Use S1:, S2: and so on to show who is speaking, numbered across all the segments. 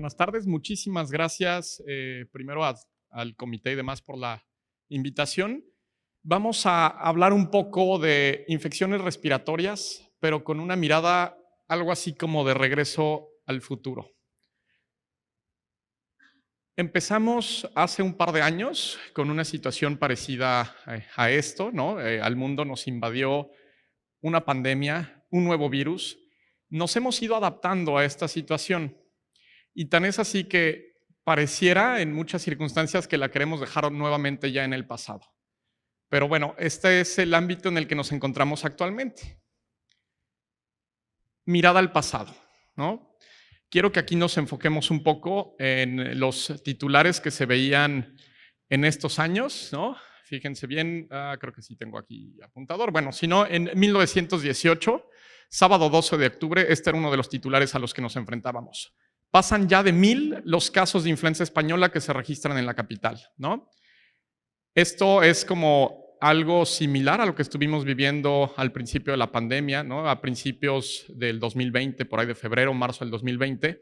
S1: buenas tardes. Muchísimas gracias primero al comité y demás por la invitación. Vamos a hablar un poco de infecciones respiratorias, pero con una mirada algo así como de regreso al futuro. Empezamos hace un par de años con una situación parecida a esto, ¿no? Al mundo nos invadió una pandemia, un nuevo virus. Nos hemos ido adaptando a esta situación. Y tan es así que pareciera en muchas circunstancias que la queremos dejar nuevamente ya en el pasado. Pero bueno, este es el ámbito en el que nos encontramos actualmente. Mirada al pasado, ¿no? Quiero que aquí nos enfoquemos un poco en los titulares que se veían en estos años, ¿no? Fíjense bien, creo que sí tengo aquí apuntador. Bueno, si no, en 1918, sábado 12 de octubre, este era uno de los titulares a los que nos enfrentábamos. Pasan ya de 1000 los casos de influenza española que se registran en la capital, ¿no? Esto es como algo similar a lo que estuvimos viviendo al principio de la pandemia, ¿no? A principios del 2020, por ahí de febrero, marzo del 2020.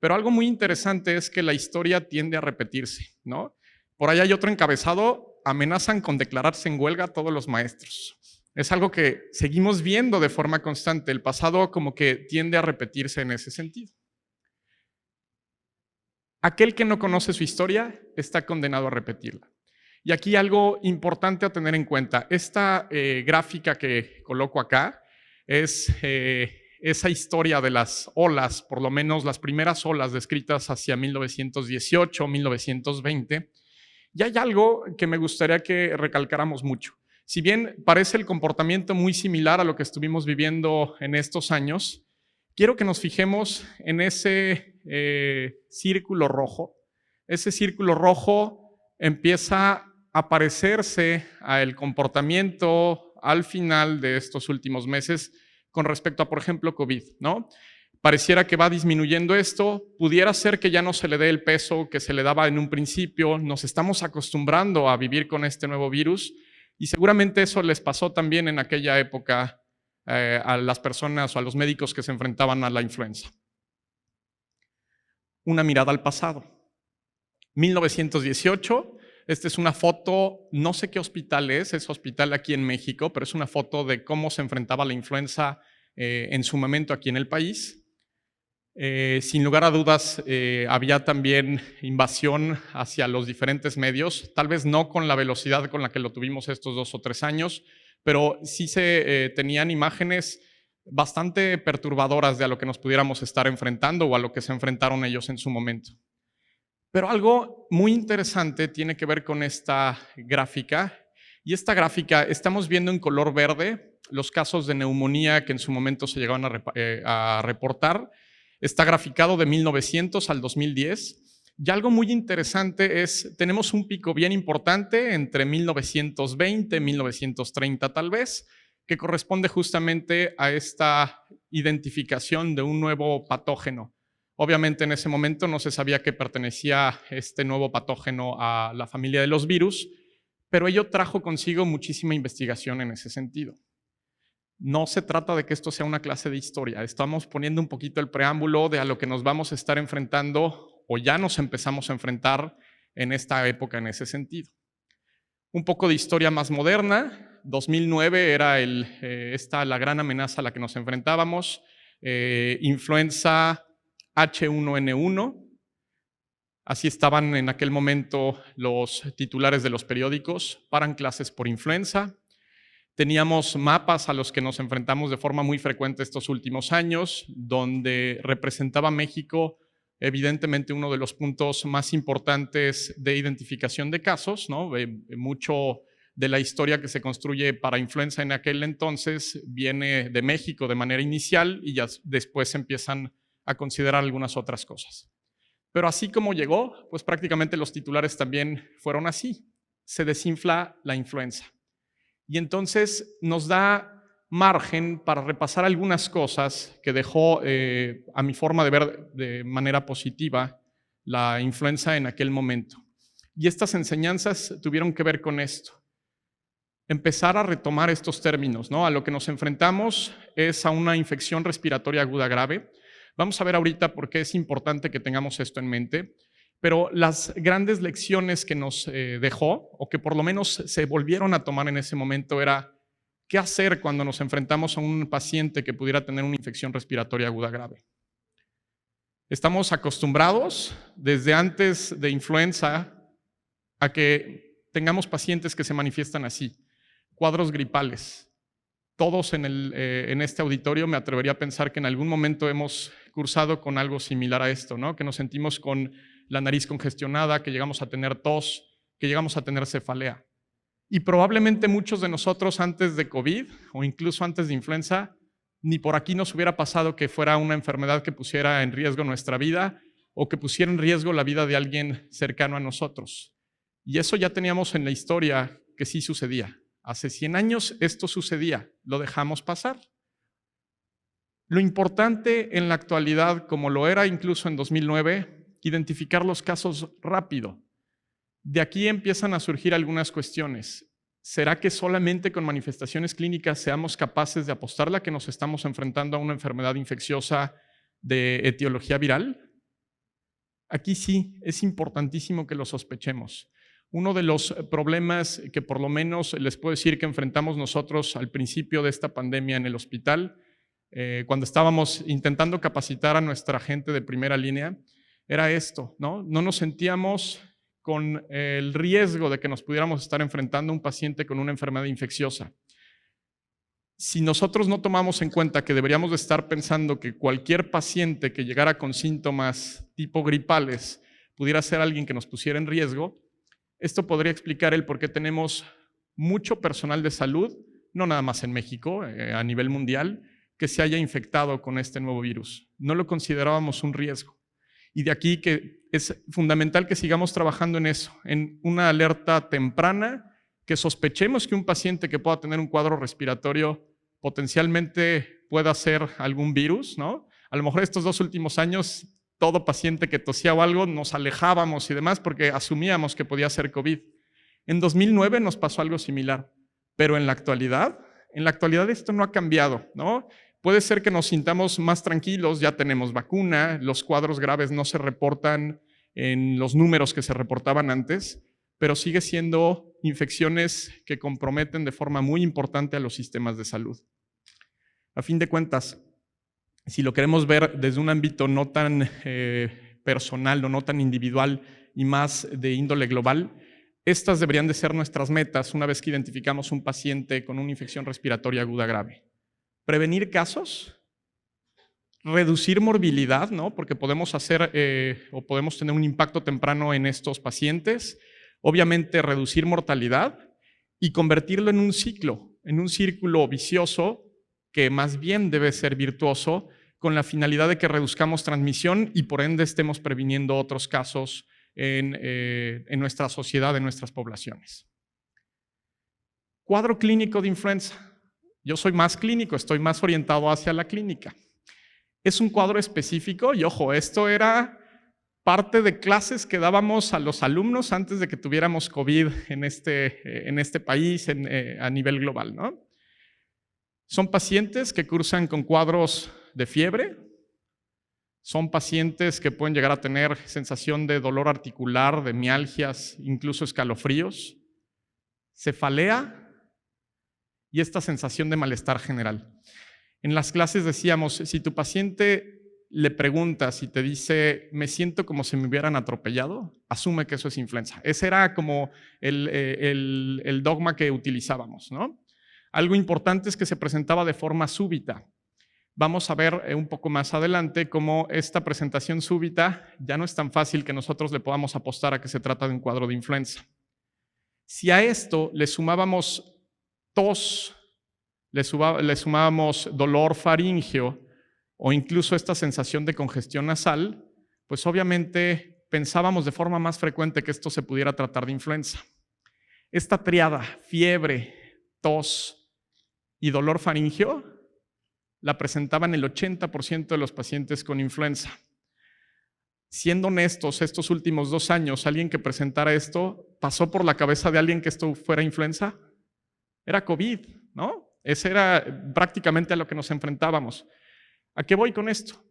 S1: Pero algo muy interesante es que la historia tiende a repetirse, ¿no? Por ahí hay otro encabezado: amenazan con declararse en huelga todos los maestros. Es algo que seguimos viendo de forma constante. El pasado como que tiende a repetirse en ese sentido. Aquel que no conoce su historia está condenado a repetirla. Y aquí algo importante a tener en cuenta. Esta gráfica que coloco acá es esa historia de las olas, por lo menos las primeras olas descritas hacia 1918, 1920. Y hay algo que me gustaría que recalcáramos mucho. Si bien parece el comportamiento muy similar a lo que estuvimos viviendo en estos años, quiero que nos fijemos en ese círculo rojo. Ese círculo rojo empieza a parecerse al comportamiento al final de estos últimos meses con respecto a, por ejemplo, COVID, ¿no? Pareciera que va disminuyendo esto, pudiera ser que ya no se le dé el peso que se le daba en un principio, nos estamos acostumbrando a vivir con este nuevo virus y seguramente eso les pasó también en aquella época a las personas o a los médicos que se enfrentaban a la influenza. Una mirada al pasado. 1918, esta es una foto, no sé qué hospital es hospital aquí en México, pero es una foto de cómo se enfrentaba la influenza en su momento aquí en el país. Sin lugar a dudas, había también invasión hacia los diferentes medios, tal vez no con la velocidad con la que lo tuvimos estos 2 o 3 años, pero sí se tenían imágenes bastante perturbadoras de a lo que nos pudiéramos estar enfrentando o a lo que se enfrentaron ellos en su momento. Pero algo muy interesante tiene que ver con esta gráfica, y esta gráfica estamos viendo en color verde los casos de neumonía que en su momento se llegaban a reportar. Está graficado de 1900 al 2010. Y algo muy interesante es, tenemos un pico bien importante entre 1920 y 1930 tal vez, que corresponde justamente a esta identificación de un nuevo patógeno. Obviamente en ese momento no se sabía que pertenecía este nuevo patógeno a la familia de los virus, pero ello trajo consigo muchísima investigación en ese sentido. No se trata de que esto sea una clase de historia, estamos poniendo un poquito el preámbulo de a lo que nos vamos a estar enfrentando o ya nos empezamos a enfrentar en esta época en ese sentido. Un poco de historia más moderna, 2009 era la gran amenaza a la que nos enfrentábamos, influenza H1N1, así estaban en aquel momento los titulares de los periódicos: paran clases por influenza. Teníamos mapas a los que nos enfrentamos de forma muy frecuente estos últimos años, donde representaba México evidentemente uno de los puntos más importantes de identificación de casos, ¿no? Mucho de la historia que se construye para influenza en aquel entonces viene de México de manera inicial y ya después se empiezan a considerar algunas otras cosas. Pero así como llegó, pues prácticamente los titulares también fueron así. Se desinfla la influenza. Y entonces nos da margen para repasar algunas cosas que dejó, a mi forma de ver de manera positiva, la influenza en aquel momento. Y estas enseñanzas tuvieron que ver con esto. Empezar a retomar estos términos, ¿no? A lo que nos enfrentamos es a una infección respiratoria aguda grave. Vamos a ver ahorita por qué es importante que tengamos esto en mente, pero las grandes lecciones que nos dejó, o que por lo menos se volvieron a tomar en ese momento, era qué hacer cuando nos enfrentamos a un paciente que pudiera tener una infección respiratoria aguda grave. Estamos acostumbrados desde antes de influenza a que tengamos pacientes que se manifiestan así, cuadros gripales. Todos en este auditorio me atrevería a pensar que en algún momento hemos cursado con algo similar a esto, ¿no? Que nos sentimos con la nariz congestionada, que llegamos a tener tos, que llegamos a tener cefalea. Y probablemente muchos de nosotros antes de COVID o incluso antes de influenza, ni por aquí nos hubiera pasado que fuera una enfermedad que pusiera en riesgo nuestra vida o que pusiera en riesgo la vida de alguien cercano a nosotros. Y eso ya teníamos en la historia que sí sucedía. Hace 100 años esto sucedía, lo dejamos pasar. Lo importante en la actualidad, como lo era incluso en 2009, identificar los casos rápido. De aquí empiezan a surgir algunas cuestiones. ¿Será que solamente con manifestaciones clínicas seamos capaces de apostarle a que nos estamos enfrentando a una enfermedad infecciosa de etiología viral? Aquí sí, es importantísimo que lo sospechemos. Uno de los problemas que por lo menos les puedo decir que enfrentamos nosotros al principio de esta pandemia en el hospital, cuando estábamos intentando capacitar a nuestra gente de primera línea, era esto, ¿no? No nos sentíamos con el riesgo de que nos pudiéramos estar enfrentando a un paciente con una enfermedad infecciosa. Si nosotros no tomamos en cuenta que deberíamos de estar pensando que cualquier paciente que llegara con síntomas tipo gripales pudiera ser alguien que nos pusiera en riesgo, esto podría explicar el por qué tenemos mucho personal de salud, no nada más en México, a nivel mundial, que se haya infectado con este nuevo virus. No lo considerábamos un riesgo. Y de aquí que es fundamental que sigamos trabajando en eso, en una alerta temprana, que sospechemos que un paciente que pueda tener un cuadro respiratorio potencialmente pueda ser algún virus, ¿no? A lo mejor estos 2 últimos años, todo paciente que tosía o algo, nos alejábamos y demás porque asumíamos que podía ser COVID. En 2009 nos pasó algo similar, pero en la actualidad esto no ha cambiado, ¿no? Puede ser que nos sintamos más tranquilos, ya tenemos vacuna, los cuadros graves no se reportan en los números que se reportaban antes, pero sigue siendo infecciones que comprometen de forma muy importante a los sistemas de salud. A fin de cuentas, si lo queremos ver desde un ámbito no tan personal o no tan individual y más de índole global, estas deberían de ser nuestras metas una vez que identificamos un paciente con una infección respiratoria aguda grave. Prevenir casos, reducir morbilidad, ¿no? Porque podemos hacer o podemos tener un impacto temprano en estos pacientes, obviamente reducir mortalidad y convertirlo en un círculo vicioso que más bien debe ser virtuoso, con la finalidad de que reduzcamos transmisión y por ende estemos previniendo otros casos en nuestra sociedad, en nuestras poblaciones. Cuadro clínico de influenza. Yo soy más clínico, estoy más orientado hacia la clínica. Es un cuadro específico y ojo, esto era parte de clases que dábamos a los alumnos antes de que tuviéramos COVID en este país a nivel global, ¿no? Son pacientes que cursan con cuadros de fiebre, son pacientes que pueden llegar a tener sensación de dolor articular, de mialgias, incluso escalofríos, cefalea y esta sensación de malestar general. En las clases decíamos, si tu paciente le preguntas y te dice, me siento como si me hubieran atropellado, asume que eso es influenza. Ese era como el dogma que utilizábamos, ¿no? Algo importante es que se presentaba de forma súbita. Vamos a ver un poco más adelante cómo esta presentación súbita ya no es tan fácil que nosotros le podamos apostar a que se trata de un cuadro de influenza. Si a esto le sumábamos tos, le sumábamos dolor faríngeo o incluso esta sensación de congestión nasal, pues obviamente pensábamos de forma más frecuente que esto se pudiera tratar de influenza. Esta triada, fiebre, tos y dolor faríngeo, la presentaban el 80% de los pacientes con influenza. Siendo honestos, estos últimos 2 años, alguien que presentara esto, ¿pasó por la cabeza de alguien que esto fuera influenza? Era COVID, ¿no? Ese era prácticamente a lo que nos enfrentábamos. ¿A qué voy con esto?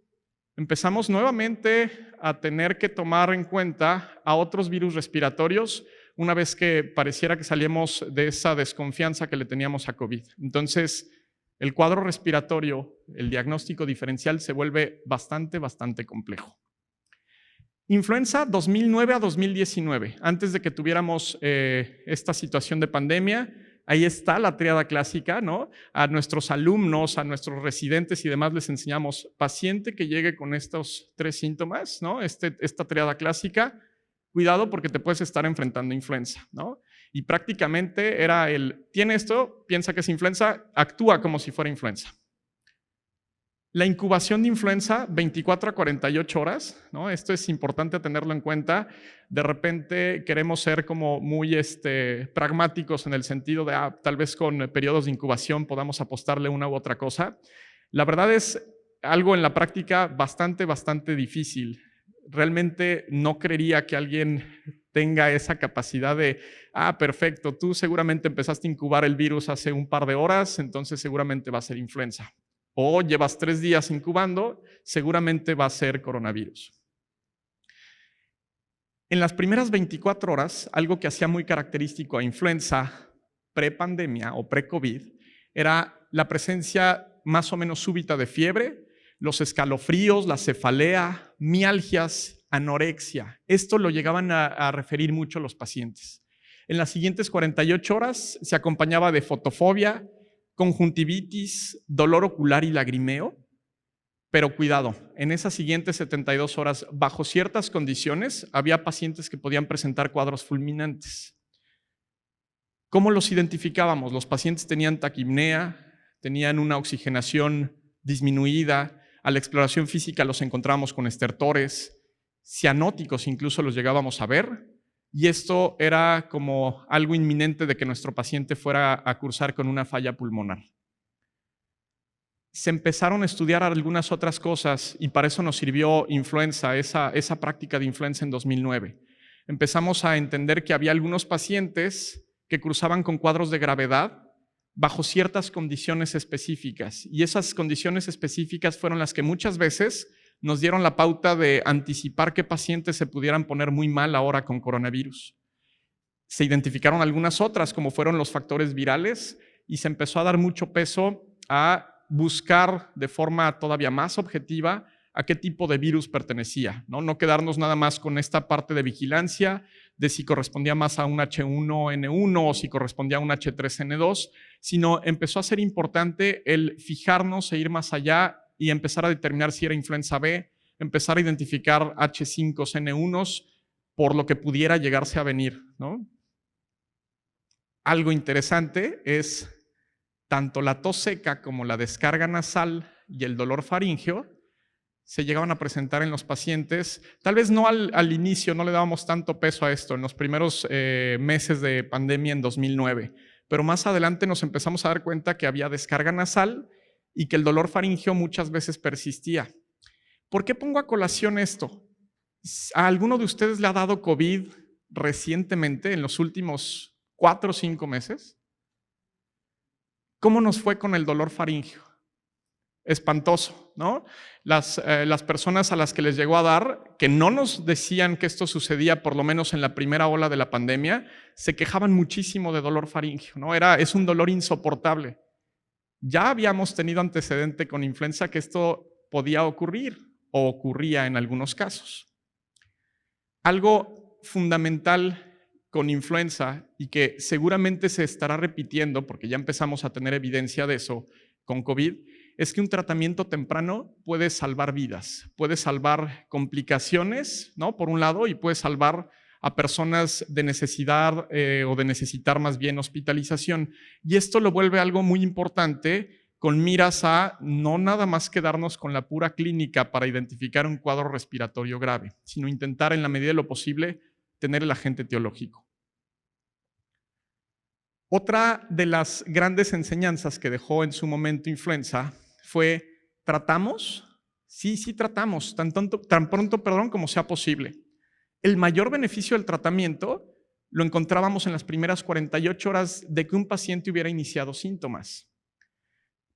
S1: Empezamos nuevamente a tener que tomar en cuenta a otros virus respiratorios una vez que pareciera que salíamos de esa desconfianza que le teníamos a COVID. Entonces, el cuadro respiratorio, el diagnóstico diferencial se vuelve bastante complejo. Influenza 2009 a 2019, antes de que tuviéramos esta situación de pandemia, ahí está la tríada clásica, ¿no? A nuestros alumnos, a nuestros residentes y demás les enseñamos paciente que llegue con estos 3 síntomas, ¿no? Esta tríada clásica, cuidado porque te puedes estar enfrentando a influenza, ¿no? Y prácticamente era tiene esto, piensa que es influenza, actúa como si fuera influenza. La incubación de influenza, 24 a 48 horas, ¿no? Esto es importante tenerlo en cuenta. De repente queremos ser como muy pragmáticos en el sentido de, tal vez con periodos de incubación podamos apostarle una u otra cosa. La verdad es algo en la práctica bastante difícil. Realmente no creería que alguien tenga esa capacidad de, perfecto, tú seguramente empezaste a incubar el virus hace un par de horas, entonces seguramente va a ser influenza. O llevas 3 días incubando, seguramente va a ser coronavirus. En las primeras 24 horas, algo que hacía muy característico a influenza pre-pandemia o pre-COVID era la presencia más o menos súbita de fiebre, los escalofríos, la cefalea, mialgias, anorexia. Esto lo llegaban a referir mucho los pacientes. En las siguientes 48 horas se acompañaba de fotofobia, conjuntivitis, dolor ocular y lagrimeo, pero cuidado, en esas siguientes 72 horas, bajo ciertas condiciones, había pacientes que podían presentar cuadros fulminantes. ¿Cómo los identificábamos? Los pacientes tenían taquipnea, tenían una oxigenación disminuida, a la exploración física los encontramos con estertores, cianóticos incluso los llegábamos a ver, y esto era como algo inminente de que nuestro paciente fuera a cursar con una falla pulmonar. Se empezaron a estudiar algunas otras cosas y para eso nos sirvió influenza, esa práctica de influenza en 2009. Empezamos a entender que había algunos pacientes que cruzaban con cuadros de gravedad bajo ciertas condiciones específicas y esas condiciones específicas fueron las que muchas veces nos dieron la pauta de anticipar qué pacientes se pudieran poner muy mal ahora con coronavirus. Se identificaron algunas otras, como fueron los factores virales, y se empezó a dar mucho peso a buscar de forma todavía más objetiva a qué tipo de virus pertenecía, ¿no? No quedarnos nada más con esta parte de vigilancia, de si correspondía más a un H1N1 o si correspondía a un H3N2, sino empezó a ser importante el fijarnos e ir más allá y empezar a determinar si era influenza B, empezar a identificar H5N1s por lo que pudiera llegarse a venir, ¿no? Algo interesante es tanto la tos seca como la descarga nasal y el dolor faríngeo se llegaban a presentar en los pacientes. Tal vez no al inicio, no le dábamos tanto peso a esto en los primeros meses de pandemia en 2009, pero más adelante nos empezamos a dar cuenta que había descarga nasal y que el dolor faríngeo muchas veces persistía. ¿Por qué pongo a colación esto? ¿A alguno de ustedes le ha dado COVID recientemente, en los últimos 4 o 5 meses? ¿Cómo nos fue con el dolor faríngeo? Espantoso, ¿no? Las personas a las que les llegó a dar, que no nos decían que esto sucedía por lo menos en la primera ola de la pandemia, se quejaban muchísimo de dolor faríngeo, ¿no? Es un dolor insoportable. Ya habíamos tenido antecedente con influenza que esto podía ocurrir o ocurría en algunos casos. Algo fundamental con influenza y que seguramente se estará repitiendo porque ya empezamos a tener evidencia de eso con COVID, es que un tratamiento temprano puede salvar vidas, puede salvar complicaciones, ¿no? Por un lado, y puede salvar a personas de necesidad o de necesitar más bien hospitalización. Y esto lo vuelve algo muy importante con miras a no nada más quedarnos con la pura clínica para identificar un cuadro respiratorio grave, sino intentar en la medida de lo posible tener el agente etiológico. Otra de las grandes enseñanzas que dejó en su momento influenza fue, ¿tratamos? Sí, tratamos, tan pronto como sea posible. El mayor beneficio del tratamiento lo encontrábamos en las primeras 48 horas de que un paciente hubiera iniciado síntomas.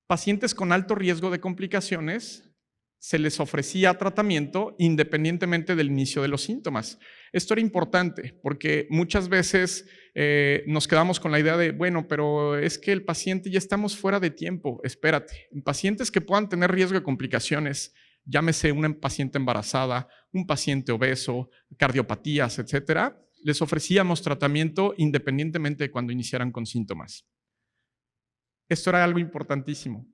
S1: Pacientes con alto riesgo de complicaciones se les ofrecía tratamiento independientemente del inicio de los síntomas. Esto era importante porque muchas veces nos quedamos con la idea de, bueno, pero es que el paciente ya estamos fuera de tiempo, espérate. En pacientes que puedan tener riesgo de complicaciones, llámese una paciente embarazada, un paciente obeso, cardiopatías, etcétera, les ofrecíamos tratamiento independientemente de cuando iniciaran con síntomas. Esto era algo importantísimo.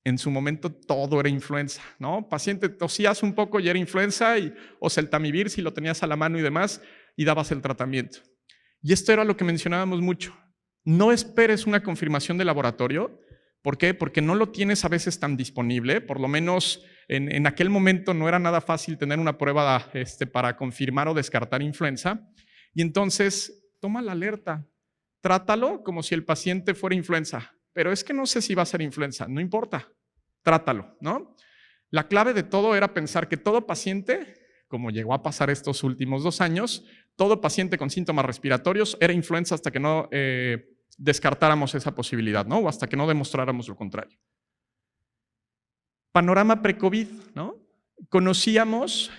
S1: En su momento todo era influenza, ¿no? Paciente tosías un poco y era influenza, o Celtamivir si lo tenías a la mano y demás, y dabas el tratamiento. Y esto era lo que mencionábamos mucho. No esperes una confirmación de laboratorio. ¿Por qué? Porque no lo tienes a veces tan disponible. Por lo menos en aquel momento no era nada fácil tener una prueba para confirmar o descartar influenza. Y entonces, toma la alerta. Trátalo como si el paciente fuera influenza. Pero es que no sé si va a ser influenza. No importa. Trátalo, ¿no? La clave de todo era pensar que todo paciente, como llegó a pasar estos últimos 2 años, todo paciente con síntomas respiratorios era influenza hasta que no descartáramos esa posibilidad, ¿no? O hasta que no demostráramos lo contrario. Panorama pre-COVID, ¿no? Conocíamos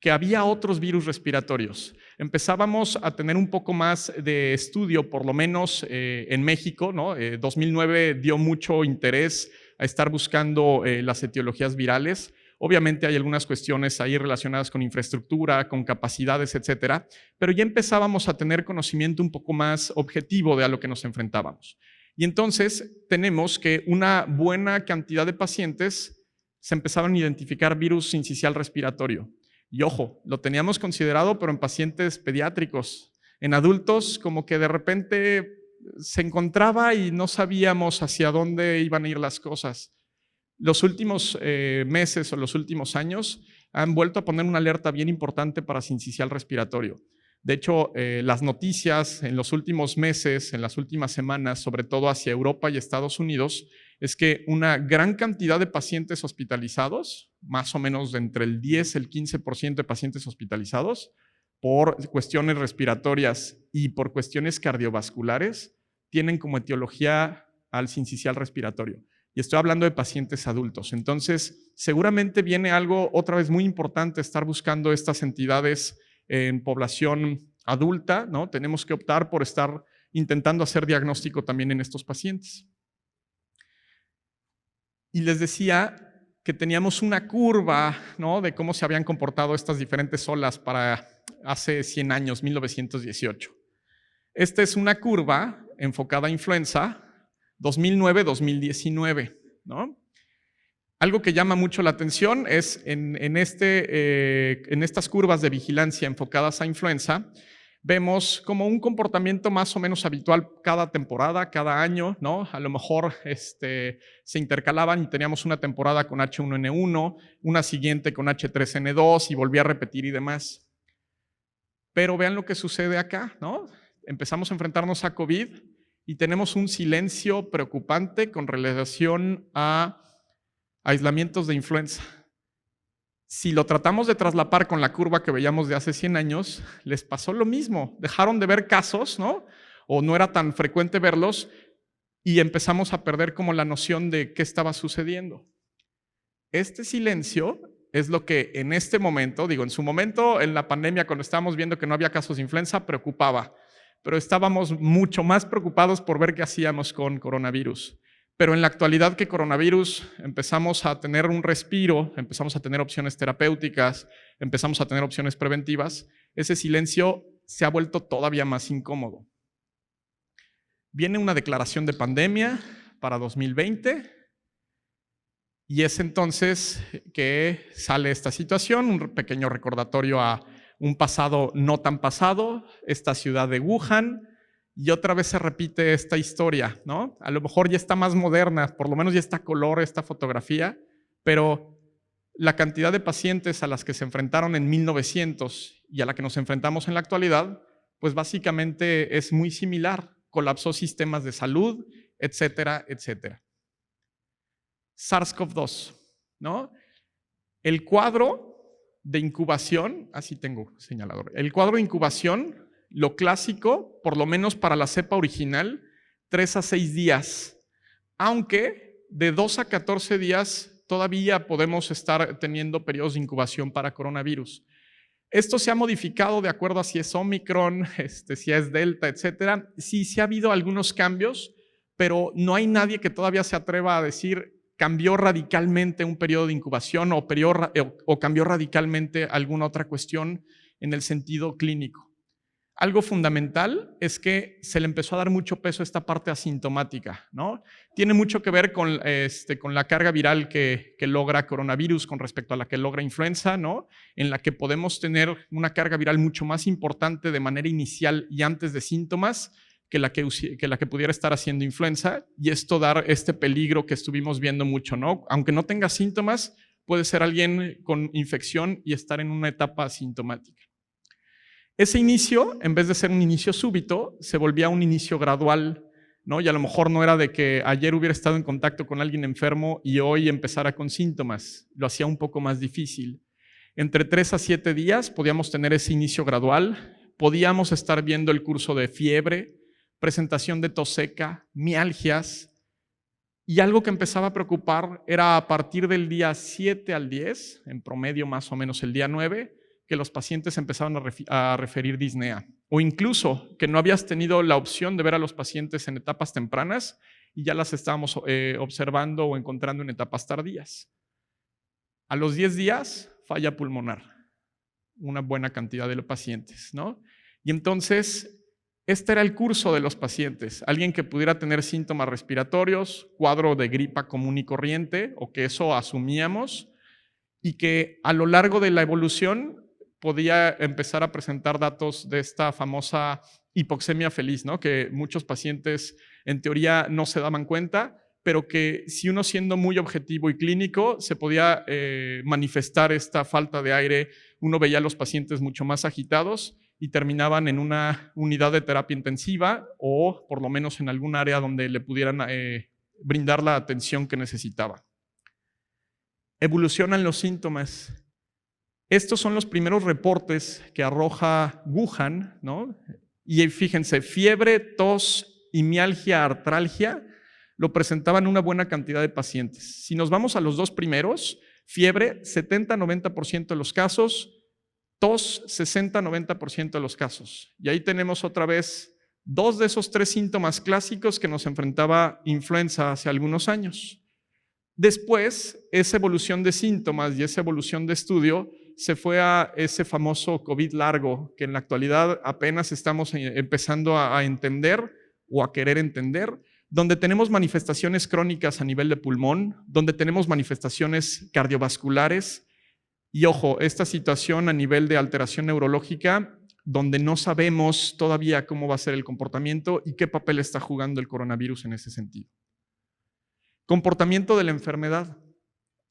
S1: que había otros virus respiratorios. Empezábamos a tener un poco más de estudio, por lo menos en México, ¿no? 2009 dio mucho interés a estar buscando las etiologías virales. Obviamente hay algunas cuestiones ahí relacionadas con infraestructura, con capacidades, etcétera, pero ya empezábamos a tener conocimiento un poco más objetivo de a lo que nos enfrentábamos. Y entonces tenemos que una buena cantidad de pacientes se empezaron a identificar virus sincicial respiratorio. Y ojo, lo teníamos considerado, pero en pacientes pediátricos. En adultos, como que de repente se encontraba y no sabíamos hacia dónde iban a ir las cosas. Los últimos meses o los últimos años han vuelto a poner una alerta bien importante para sincicial respiratorio. De hecho, las noticias en los últimos meses, en las últimas semanas, sobre todo hacia Europa y Estados Unidos, es que una gran cantidad de pacientes hospitalizados, más o menos de entre el 10 y el 15% de pacientes hospitalizados, por cuestiones respiratorias y por cuestiones cardiovasculares, tienen como etiología al sincicial respiratorio. Y estoy hablando de pacientes adultos. Entonces, seguramente viene algo otra vez muy importante, estar buscando estas entidades en población adulta, ¿no? Tenemos que optar por estar intentando hacer diagnóstico también en estos pacientes. Y les decía que teníamos una curva, ¿no? De cómo se habían comportado estas diferentes olas para hace 100 años, 1918. Esta es una curva enfocada a influenza 2009-2019, ¿no? Algo que llama mucho la atención es en estas curvas de vigilancia enfocadas a influenza, vemos como un comportamiento más o menos habitual cada temporada, cada año, ¿no? A lo mejor se intercalaban y teníamos una temporada con H1N1, una siguiente con H3N2 y volvía a repetir y demás. Pero vean lo que sucede acá, ¿no? Empezamos a enfrentarnos a COVID y tenemos un silencio preocupante con relación a aislamientos de influenza. Si lo tratamos de traslapar con la curva que veíamos de hace 100 años, les pasó lo mismo. Dejaron de ver casos, ¿no? O no era tan frecuente verlos y empezamos a perder como la noción de qué estaba sucediendo. Este silencio es lo que en este momento, digo, en su momento, en la pandemia, cuando estábamos viendo que no había casos de influenza, preocupaba. Pero estábamos mucho más preocupados por ver qué hacíamos con coronavirus. Pero en la actualidad que coronavirus empezamos a tener un respiro, empezamos a tener opciones terapéuticas, empezamos a tener opciones preventivas, ese silencio se ha vuelto todavía más incómodo. Viene una declaración de pandemia para 2020 y es entonces que sale esta situación, un pequeño recordatorio a un pasado no tan pasado, esta ciudad de Wuhan. Y otra vez se repite esta historia, ¿no? A lo mejor ya está más moderna, por lo menos ya está color esta fotografía, pero la cantidad de pacientes a las que se enfrentaron en 1900 y a la que nos enfrentamos en la actualidad, pues básicamente es muy similar. Colapsó sistemas de salud, etcétera, etcétera. SARS-CoV-2, ¿no? El cuadro de incubación, así tengo señalador, el cuadro de incubación, lo clásico, por lo menos para la cepa original, 3 a 6 días, aunque de 2 a 14 días todavía podemos estar teniendo periodos de incubación para coronavirus. Esto se ha modificado de acuerdo a si es Omicron, si es Delta, etcétera. Sí, sí ha habido algunos cambios, pero no hay nadie que todavía se atreva a decir cambió radicalmente un periodo de incubación o cambió radicalmente alguna otra cuestión en el sentido clínico. Algo fundamental es que se le empezó a dar mucho peso a esta parte asintomática, ¿no? Tiene mucho que ver con la carga viral que logra coronavirus con respecto a la que logra influenza, ¿no? En la que podemos tener una carga viral mucho más importante de manera inicial y antes de síntomas que la que pudiera estar haciendo influenza, y esto dar este peligro que estuvimos viendo mucho, ¿no? Aunque no tenga síntomas, puede ser alguien con infección y estar en una etapa asintomática. Ese inicio, en vez de ser un inicio súbito, se volvía un inicio gradual, ¿no? Y a lo mejor no era de que ayer hubiera estado en contacto con alguien enfermo y hoy empezara con síntomas. Lo hacía un poco más difícil. Entre 3 a 7 días podíamos tener ese inicio gradual, podíamos estar viendo el curso de fiebre, presentación de tos seca, mialgias, y algo que empezaba a preocupar era a partir del día 7 al 10, en promedio más o menos el día 9, que los pacientes empezaban a referir disnea, o incluso que no habías tenido la opción de ver a los pacientes en etapas tempranas y ya las estábamos observando o encontrando en etapas tardías. A los 10 días, falla pulmonar, una buena cantidad de los pacientes, ¿no? Y entonces, este era el curso de los pacientes, alguien que pudiera tener síntomas respiratorios, cuadro de gripa común y corriente, o que eso asumíamos, y que a lo largo de la evolución podía empezar a presentar datos de esta famosa hipoxemia feliz, ¿no? Que muchos pacientes en teoría no se daban cuenta, pero que si uno siendo muy objetivo y clínico se podía manifestar esta falta de aire, uno veía a los pacientes mucho más agitados y terminaban en una unidad de terapia intensiva o por lo menos en algún área donde le pudieran brindar la atención que necesitaba. Evolucionan los síntomas. Estos son los primeros reportes que arroja Wuhan, ¿no? Y fíjense, fiebre, tos y mialgia, artralgia, lo presentaban una buena cantidad de pacientes. Si nos vamos a los dos primeros, fiebre, 70-90% de los casos, tos, 60-90% de los casos. Y ahí tenemos otra vez 2 de esos 3 síntomas clásicos que nos enfrentaba influenza hace algunos años. Después, esa evolución de síntomas y esa evolución de estudio se fue a ese famoso COVID largo, que en la actualidad apenas estamos empezando a entender o a querer entender, donde tenemos manifestaciones crónicas a nivel de pulmón, donde tenemos manifestaciones cardiovasculares y, ojo, esta situación a nivel de alteración neurológica, donde no sabemos todavía cómo va a ser el comportamiento y qué papel está jugando el coronavirus en ese sentido. Comportamiento de la enfermedad,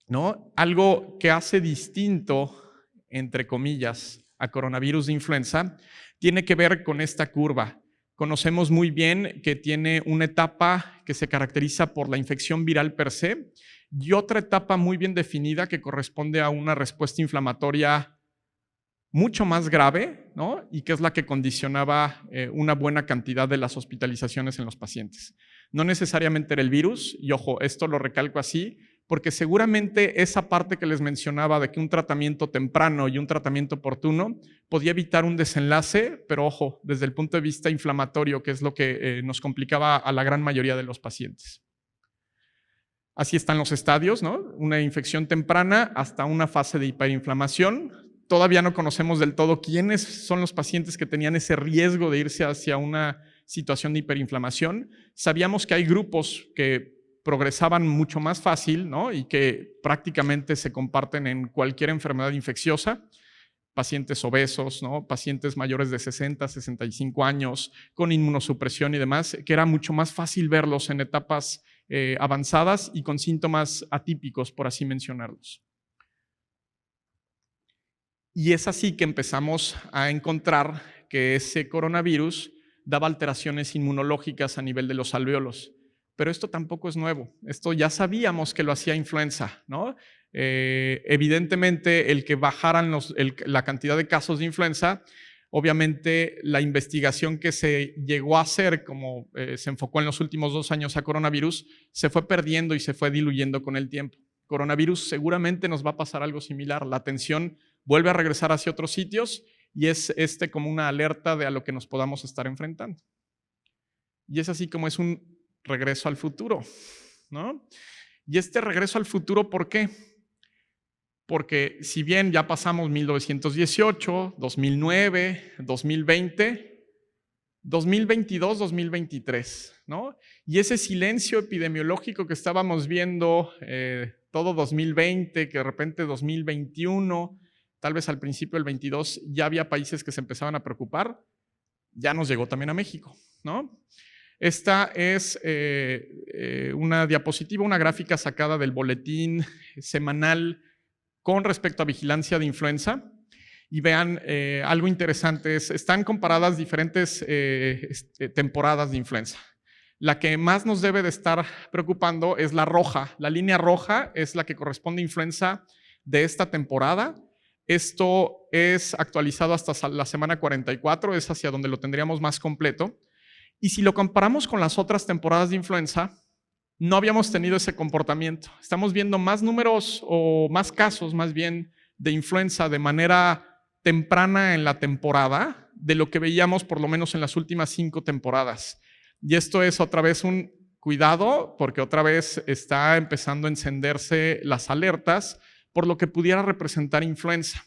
S1: ¿no? Algo que hace distinto, entre comillas, a coronavirus de influenza, tiene que ver con esta curva. Conocemos muy bien que tiene una etapa que se caracteriza por la infección viral per se y otra etapa muy bien definida que corresponde a una respuesta inflamatoria mucho más grave, ¿no? Y que es la que condicionaba una buena cantidad de las hospitalizaciones en los pacientes. No necesariamente era el virus, y ojo, esto lo recalco así, porque seguramente esa parte que les mencionaba de que un tratamiento temprano y un tratamiento oportuno podía evitar un desenlace, pero ojo, desde el punto de vista inflamatorio, que es lo que nos complicaba a la gran mayoría de los pacientes. Así están los estadios, ¿no? Una infección temprana hasta una fase de hiperinflamación. Todavía no conocemos del todo quiénes son los pacientes que tenían ese riesgo de irse hacia una situación de hiperinflamación. Sabíamos que hay grupos que progresaban mucho más fácil, ¿no? Y que prácticamente se comparten en cualquier enfermedad infecciosa, pacientes obesos, ¿no? Pacientes mayores de 60, 65 años, con inmunosupresión y demás, que era mucho más fácil verlos en etapas avanzadas y con síntomas atípicos, por así mencionarlos. Y es así que empezamos a encontrar que ese coronavirus daba alteraciones inmunológicas a nivel de los alvéolos. Pero esto tampoco es nuevo. Esto ya sabíamos que lo hacía influenza, ¿no? Evidentemente, el que bajaran la cantidad de casos de influenza, obviamente la investigación que se llegó a hacer, como se enfocó en los últimos 2 años a coronavirus, se fue perdiendo y se fue diluyendo con el tiempo. coronavirus seguramente nos va a pasar algo similar. La atención vuelve a regresar hacia otros sitios y es como una alerta de a lo que nos podamos estar enfrentando. Y es así como es un regreso al futuro, ¿no? Y este regreso al futuro, ¿por qué? Porque si bien ya pasamos 1918, 2009, 2020, 2022, 2023, ¿no? Y ese silencio epidemiológico que estábamos viendo todo 2020, que de repente 2021, tal vez al principio del 22, ya había países que se empezaban a preocupar, ya nos llegó también a México, ¿no? Esta es una diapositiva, una gráfica sacada del boletín semanal con respecto a vigilancia de influenza. Y vean, algo interesante es, están comparadas diferentes temporadas de influenza. La que más nos debe de estar preocupando es la roja. La línea roja es la que corresponde a influenza de esta temporada. Esto es actualizado hasta la semana 44, es hacia donde lo tendríamos más completo. Y si lo comparamos con las otras temporadas de influenza, no habíamos tenido ese comportamiento. Estamos viendo más números o más casos, más bien, de influenza de manera temprana en la temporada de lo que veíamos por lo menos en las últimas 5 temporadas. Y esto es otra vez un cuidado porque otra vez está empezando a encenderse las alertas por lo que pudiera representar influenza.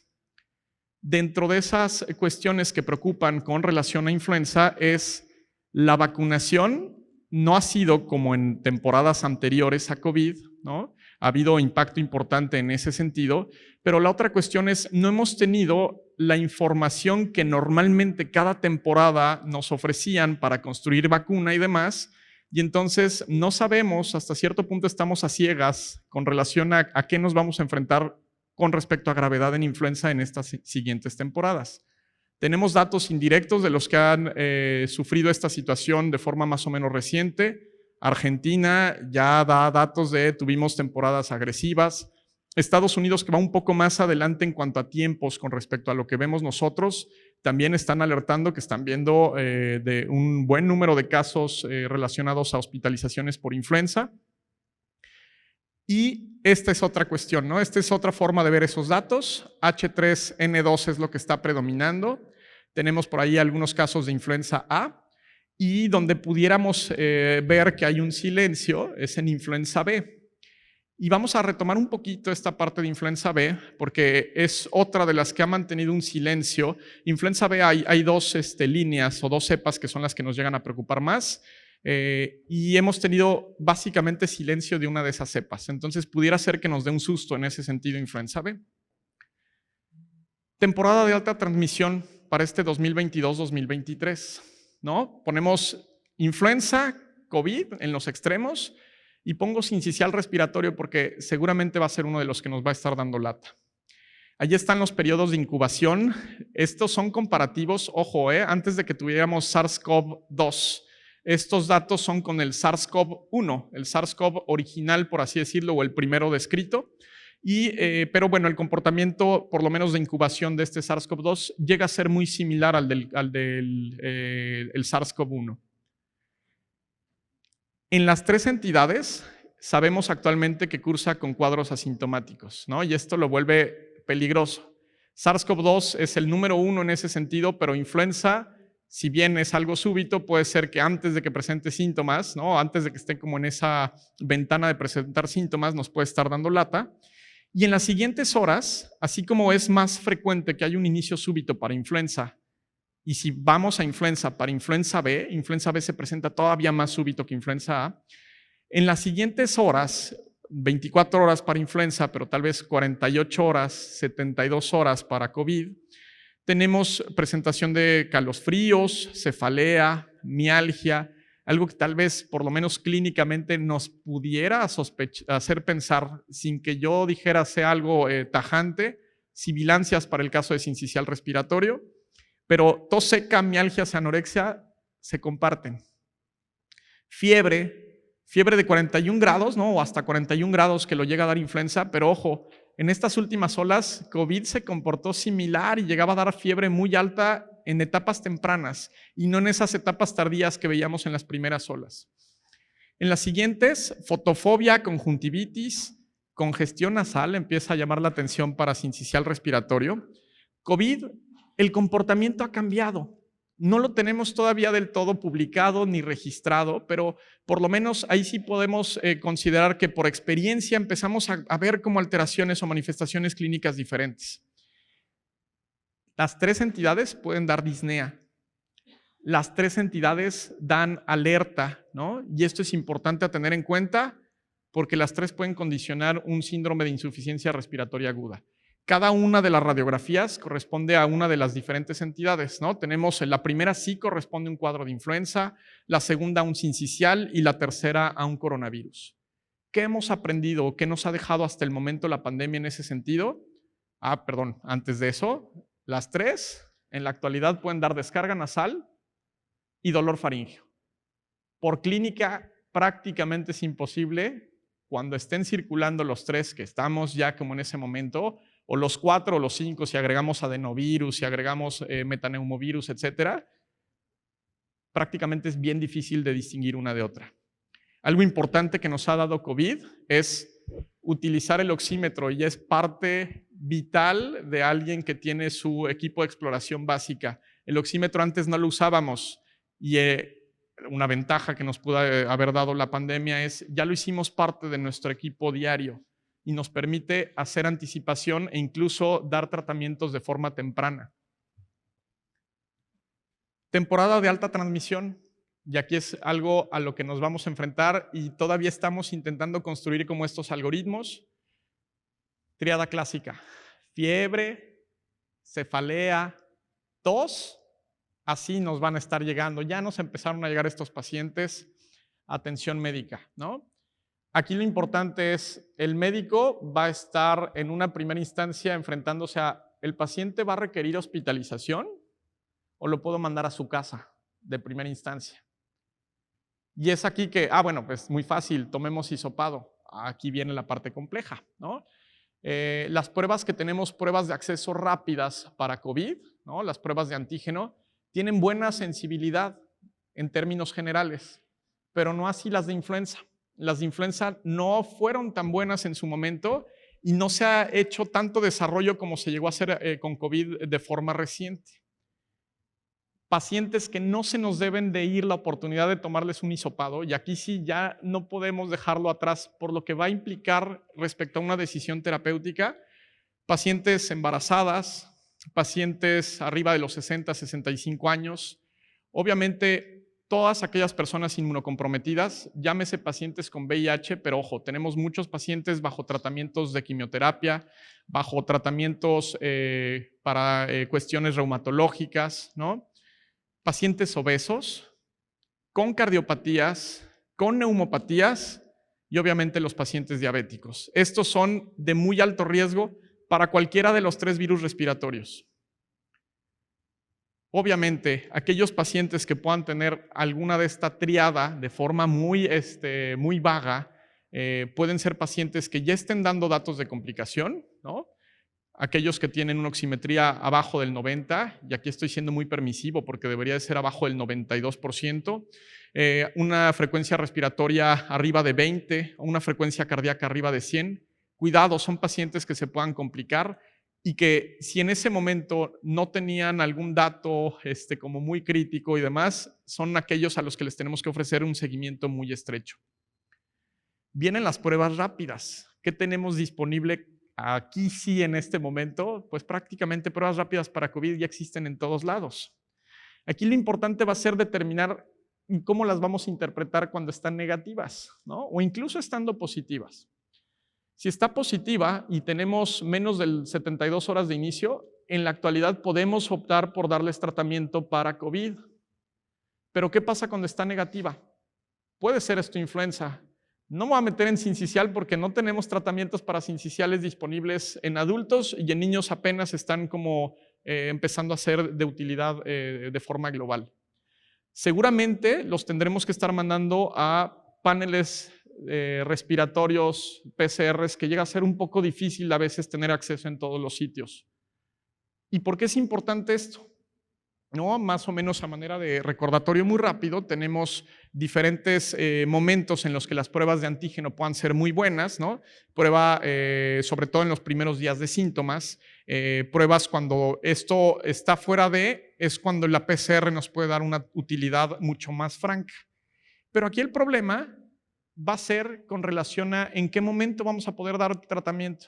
S1: Dentro de esas cuestiones que preocupan con relación a influenza es la vacunación. No ha sido como en temporadas anteriores a COVID, ¿no? Ha habido impacto importante en ese sentido, pero la otra cuestión es, no hemos tenido la información que normalmente cada temporada nos ofrecían para construir vacuna y demás, y entonces no sabemos, hasta cierto punto estamos a ciegas con relación a qué nos vamos a enfrentar con respecto a gravedad en influenza en estas siguientes temporadas. Tenemos datos indirectos de los que han sufrido esta situación de forma más o menos reciente. Argentina ya da datos de tuvimos temporadas agresivas. Estados Unidos, que va un poco más adelante en cuanto a tiempos con respecto a lo que vemos nosotros, también están alertando que están viendo de un buen número de casos relacionados a hospitalizaciones por influenza. Y esta es otra cuestión, ¿no? Esta es otra forma de ver esos datos. H3N2 es lo que está predominando. Tenemos por ahí algunos casos de influenza A y donde pudiéramos ver que hay un silencio es en influenza B. Y vamos a retomar un poquito esta parte de influenza B porque es otra de las que ha mantenido un silencio. Influenza B hay dos líneas o dos cepas que son las que nos llegan a preocupar más. Y hemos tenido básicamente silencio de una de esas cepas. Entonces pudiera ser que nos dé un susto en ese sentido influenza B. Temporada de alta transmisión para este 2022-2023, ¿no? Ponemos influenza, COVID en los extremos y pongo sincicial respiratorio porque seguramente va a ser uno de los que nos va a estar dando lata. Allí están los periodos de incubación. Estos son comparativos, ojo, antes de que tuviéramos SARS-CoV-2. Estos datos son con el SARS-CoV-1, el SARS-CoV original, por así decirlo, o el primero descrito. Pero bueno, el comportamiento, por lo menos de incubación de este SARS-CoV-2, llega a ser muy similar al del SARS-CoV-1. En las 3 entidades, sabemos actualmente que cursa con cuadros asintomáticos, ¿no? Y esto lo vuelve peligroso. SARS-CoV-2 es el número 1 en ese sentido, pero influenza, si bien es algo súbito, puede ser que antes de que presente síntomas, ¿no? Antes de que esté como en esa ventana de presentar síntomas, nos puede estar dando lata. Y en las siguientes horas, así como es más frecuente que haya un inicio súbito para influenza, y si vamos a influenza para influenza B se presenta todavía más súbito que influenza A, en las siguientes horas, 24 horas para influenza, pero tal vez 48 horas, 72 horas para COVID, tenemos presentación de calofríos, cefalea, mialgia, algo que tal vez, por lo menos clínicamente, nos pudiera hacer pensar, sin que yo dijera sea algo tajante, sibilancias para el caso de sincicial respiratorio, pero tos seca, mialgias, anorexia se comparten. Fiebre de 41 grados, ¿no? O hasta 41 grados que lo llega a dar influenza, pero ojo, en estas últimas olas, COVID se comportó similar y llegaba a dar fiebre muy alta en etapas tempranas y no en esas etapas tardías que veíamos en las primeras olas. En las siguientes, fotofobia, conjuntivitis, congestión nasal empieza a llamar la atención para sincicial respiratorio. COVID, el comportamiento ha cambiado. No lo tenemos todavía del todo publicado ni registrado, pero por lo menos ahí sí podemos considerar que por experiencia empezamos a ver como alteraciones o manifestaciones clínicas diferentes. Las 3 entidades pueden dar disnea. Las 3 entidades dan alerta, ¿no? Y esto es importante a tener en cuenta porque las 3 pueden condicionar un síndrome de insuficiencia respiratoria aguda. Cada una de las radiografías corresponde a una de las diferentes entidades, ¿no? Tenemos la primera sí corresponde a un cuadro de influenza, la segunda a un sincicial y la tercera a un coronavirus. ¿Qué hemos aprendido o qué nos ha dejado hasta el momento la pandemia en ese sentido? Antes de eso, las 3 en la actualidad pueden dar descarga nasal y dolor faríngeo. Por clínica prácticamente es imposible cuando estén circulando los 3 que estamos ya como en ese momento, o los 4 o los 5 si agregamos adenovirus, si agregamos metaneumovirus, etcétera, prácticamente es bien difícil de distinguir una de otra. Algo importante que nos ha dado COVID es utilizar el oxímetro y es parte vital de alguien que tiene su equipo de exploración básica. El oxímetro antes no lo usábamos y una ventaja que nos pudo haber dado la pandemia es ya lo hicimos parte de nuestro equipo diario y nos permite hacer anticipación e incluso dar tratamientos de forma temprana. Temporada de alta transmisión, y aquí es algo a lo que nos vamos a enfrentar y todavía estamos intentando construir como estos algoritmos. Tríada clásica, fiebre, cefalea, tos, así nos van a estar llegando. Ya nos empezaron a llegar estos pacientes a atención médica, ¿no? Aquí lo importante es, el médico va a estar en una primera instancia enfrentándose a, ¿el paciente va a requerir hospitalización o lo puedo mandar a su casa de primera instancia? Y es aquí que, bueno, pues muy fácil, tomemos hisopado. Aquí viene la parte compleja, ¿no? Las pruebas que tenemos, pruebas de acceso rápidas para COVID, ¿no? Las pruebas de antígeno, tienen buena sensibilidad en términos generales, pero no así las de influenza. Las de influenza no fueron tan buenas en su momento y no se ha hecho tanto desarrollo como se llegó a hacer con COVID de forma reciente. Pacientes que no se nos deben de ir la oportunidad de tomarles un hisopado, y aquí sí ya no podemos dejarlo atrás por lo que va a implicar respecto a una decisión terapéutica, pacientes embarazadas, pacientes arriba de los 60, 65 años, obviamente todas aquellas personas inmunocomprometidas, llámese pacientes con VIH, pero ojo, tenemos muchos pacientes bajo tratamientos de quimioterapia, bajo tratamientos para cuestiones reumatológicas, ¿no? Pacientes obesos, con cardiopatías, con neumopatías y obviamente los pacientes diabéticos. Estos son de muy alto riesgo para cualquiera de los 3 virus respiratorios. Obviamente, aquellos pacientes que puedan tener alguna de esta triada de forma muy vaga, pueden ser pacientes que ya estén dando datos de complicación, ¿no? Aquellos que tienen una oximetría abajo del 90, y aquí estoy siendo muy permisivo porque debería de ser abajo del 92%, una frecuencia respiratoria arriba de 20, o una frecuencia cardíaca arriba de 100. Cuidado, son pacientes que se puedan complicar y que si en ese momento no tenían algún dato como muy crítico y demás, son aquellos a los que les tenemos que ofrecer un seguimiento muy estrecho. Vienen las pruebas rápidas. ¿Qué tenemos disponible aquí sí en este momento? Pues prácticamente pruebas rápidas para COVID ya existen en todos lados. Aquí lo importante va a ser determinar cómo las vamos a interpretar cuando están negativas, ¿no? O incluso estando positivas. Si está positiva y tenemos menos de 72 horas de inicio, en la actualidad podemos optar por darles tratamiento para COVID. Pero ¿qué pasa cuando está negativa? Puede ser esto influenza. No me voy a meter en sincicial porque no tenemos tratamientos para sinciciales disponibles en adultos y en niños apenas están como empezando a ser de utilidad de forma global. Seguramente los tendremos que estar mandando a paneles respiratorios, PCRs, que llega a ser un poco difícil a veces tener acceso en todos los sitios. ¿Y por qué es importante esto? ¿no? Más o menos a manera de recordatorio muy rápido, tenemos diferentes momentos en los que las pruebas de antígeno puedan ser muy buenas, ¿no? Prueba, sobre todo en los primeros días de síntomas, pruebas cuando esto está fuera de, es cuando la PCR nos puede dar una utilidad mucho más franca. Pero aquí el problema va a ser con relación a en qué momento vamos a poder dar tratamiento.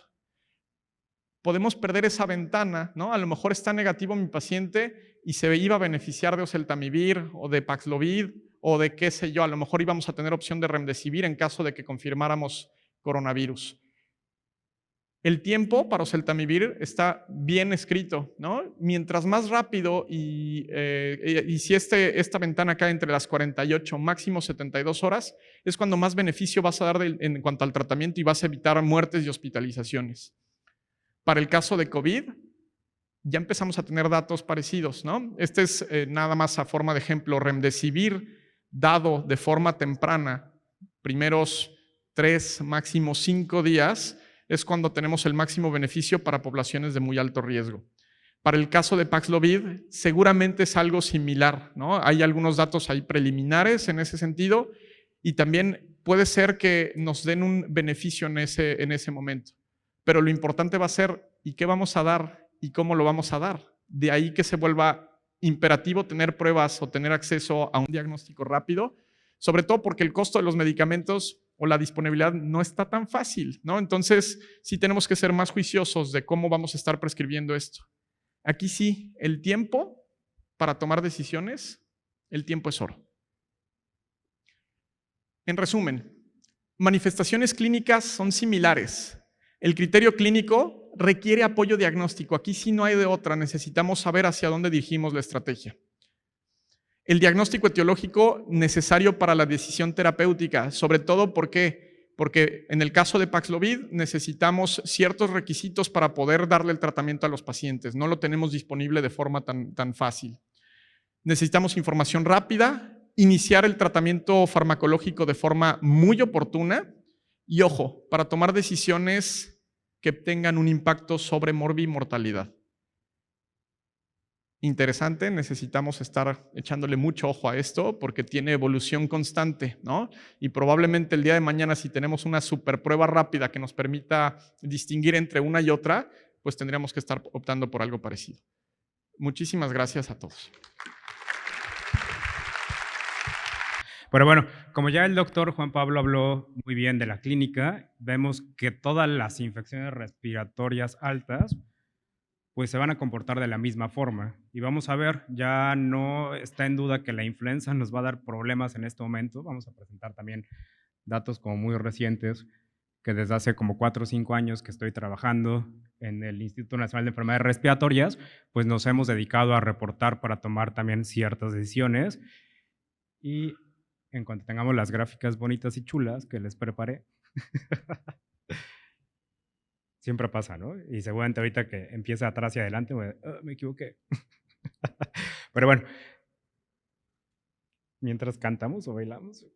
S1: Podemos perder esa ventana, ¿no? A lo mejor está negativo mi paciente y se iba a beneficiar de oseltamivir o de Paxlovid o de qué sé yo, a lo mejor íbamos a tener opción de remdesivir en caso de que confirmáramos coronavirus. El tiempo para oseltamivir está bien escrito, ¿no? Mientras más rápido y si esta ventana cae entre las 48, máximo 72 horas, es cuando más beneficio vas a dar en cuanto al tratamiento y vas a evitar muertes y hospitalizaciones. Para el caso de COVID, ya empezamos a tener datos parecidos, ¿no? Este es nada más a forma de ejemplo, remdesivir dado de forma temprana, primeros 3, máximo 5 días, es cuando tenemos el máximo beneficio para poblaciones de muy alto riesgo. Para el caso de Paxlovid, seguramente es algo similar, ¿no? Hay algunos datos ahí preliminares en ese sentido y también puede ser que nos den un beneficio en ese momento. Pero lo importante va a ser ¿y qué vamos a dar y cómo lo vamos a dar? De ahí que se vuelva imperativo tener pruebas o tener acceso a un diagnóstico rápido, sobre todo porque el costo de los medicamentos o la disponibilidad no está tan fácil, ¿no? Entonces, sí tenemos que ser más juiciosos de cómo vamos a estar prescribiendo esto. Aquí sí, el tiempo para tomar decisiones, el tiempo es oro. En resumen, manifestaciones clínicas son similares. El criterio clínico requiere apoyo diagnóstico. Aquí sí no hay de otra. Necesitamos saber hacia dónde dirigimos la estrategia. El diagnóstico etiológico necesario para la decisión terapéutica, sobre todo porque en el caso de Paxlovid necesitamos ciertos requisitos para poder darle el tratamiento a los pacientes. No lo tenemos disponible de forma tan fácil. Necesitamos información rápida, iniciar el tratamiento farmacológico de forma muy oportuna y, ojo, para tomar decisiones que tengan un impacto sobre morbimortalidad. Interesante, necesitamos estar echándole mucho ojo a esto porque tiene evolución constante, ¿no? Y probablemente el día de mañana, si tenemos una super prueba rápida que nos permita distinguir entre una y otra, pues tendríamos que estar optando por algo parecido. Muchísimas gracias a todos.
S2: Pero bueno, como ya el doctor Juan Pablo habló muy bien de la clínica, vemos que todas las infecciones respiratorias altas pues se van a comportar de la misma forma. Y vamos a ver, ya no está en duda que la influenza nos va a dar problemas en este momento. Vamos a presentar también datos como muy recientes, que desde hace como 4 o 5 años que estoy trabajando en el Instituto Nacional de Enfermedades Respiratorias, pues nos hemos dedicado a reportar para tomar también ciertas decisiones. Y en cuanto tengamos las gráficas bonitas y chulas que les preparé, siempre pasa, ¿no? Y seguramente ahorita que empieza atrás y adelante, me equivoqué. Pero bueno, mientras cantamos o bailamos.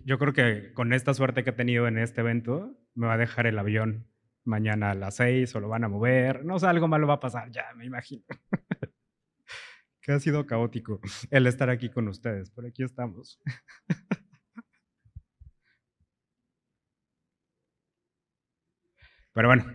S2: Yo creo que con esta suerte que he tenido en este evento, me va a dejar el avión mañana a las 6 o lo van a mover. No sé, algo malo va a pasar, ya me imagino. Que ha sido caótico el estar aquí con ustedes, pero aquí estamos. Pero bueno,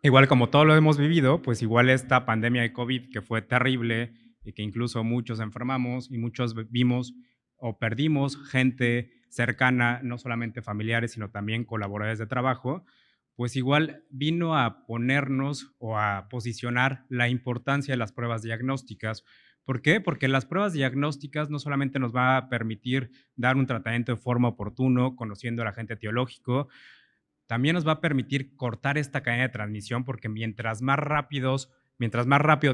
S2: igual como todo lo hemos vivido, pues igual esta pandemia de COVID que fue terrible y que incluso muchos enfermamos y muchos vimos o perdimos gente cercana, no solamente familiares, sino también colaboradores de trabajo, pues igual vino a ponernos o a posicionar la importancia de las pruebas diagnósticas. ¿Por qué? Porque las pruebas diagnósticas no solamente nos va a permitir dar un tratamiento de forma oportuno, conociendo al agente etiológico, también nos va a permitir cortar esta cadena de transmisión porque mientras más rápido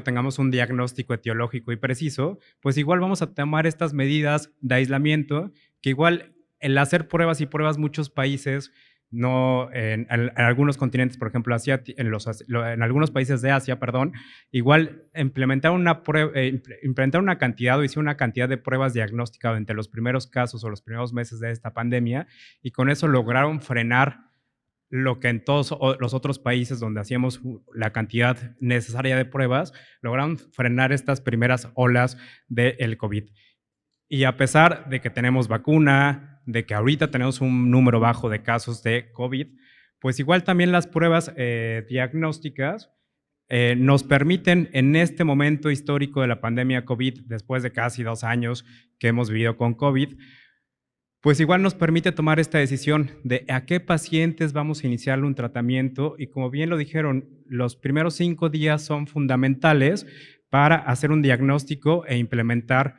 S2: tengamos un diagnóstico etiológico y preciso, pues igual vamos a tomar estas medidas de aislamiento, que igual el hacer pruebas y pruebas muchos países no en algunos continentes, por ejemplo, en algunos países de Asia, perdón, igual implementaron una cantidad o hicieron una cantidad de pruebas diagnósticas durante los primeros casos o los primeros meses de esta pandemia, y con eso lograron frenar lo que en todos los otros países donde hacíamos la cantidad necesaria de pruebas, lograron frenar estas primeras olas del COVID. Y a pesar de que tenemos vacuna, de que ahorita tenemos un número bajo de casos de COVID, pues igual también las pruebas diagnósticas nos permiten en este momento histórico de la pandemia COVID, después de casi 2 años que hemos vivido con COVID, pues igual nos permite tomar esta decisión de a qué pacientes vamos a iniciarle un tratamiento, y como bien lo dijeron, los primeros 5 días son fundamentales para hacer un diagnóstico e implementar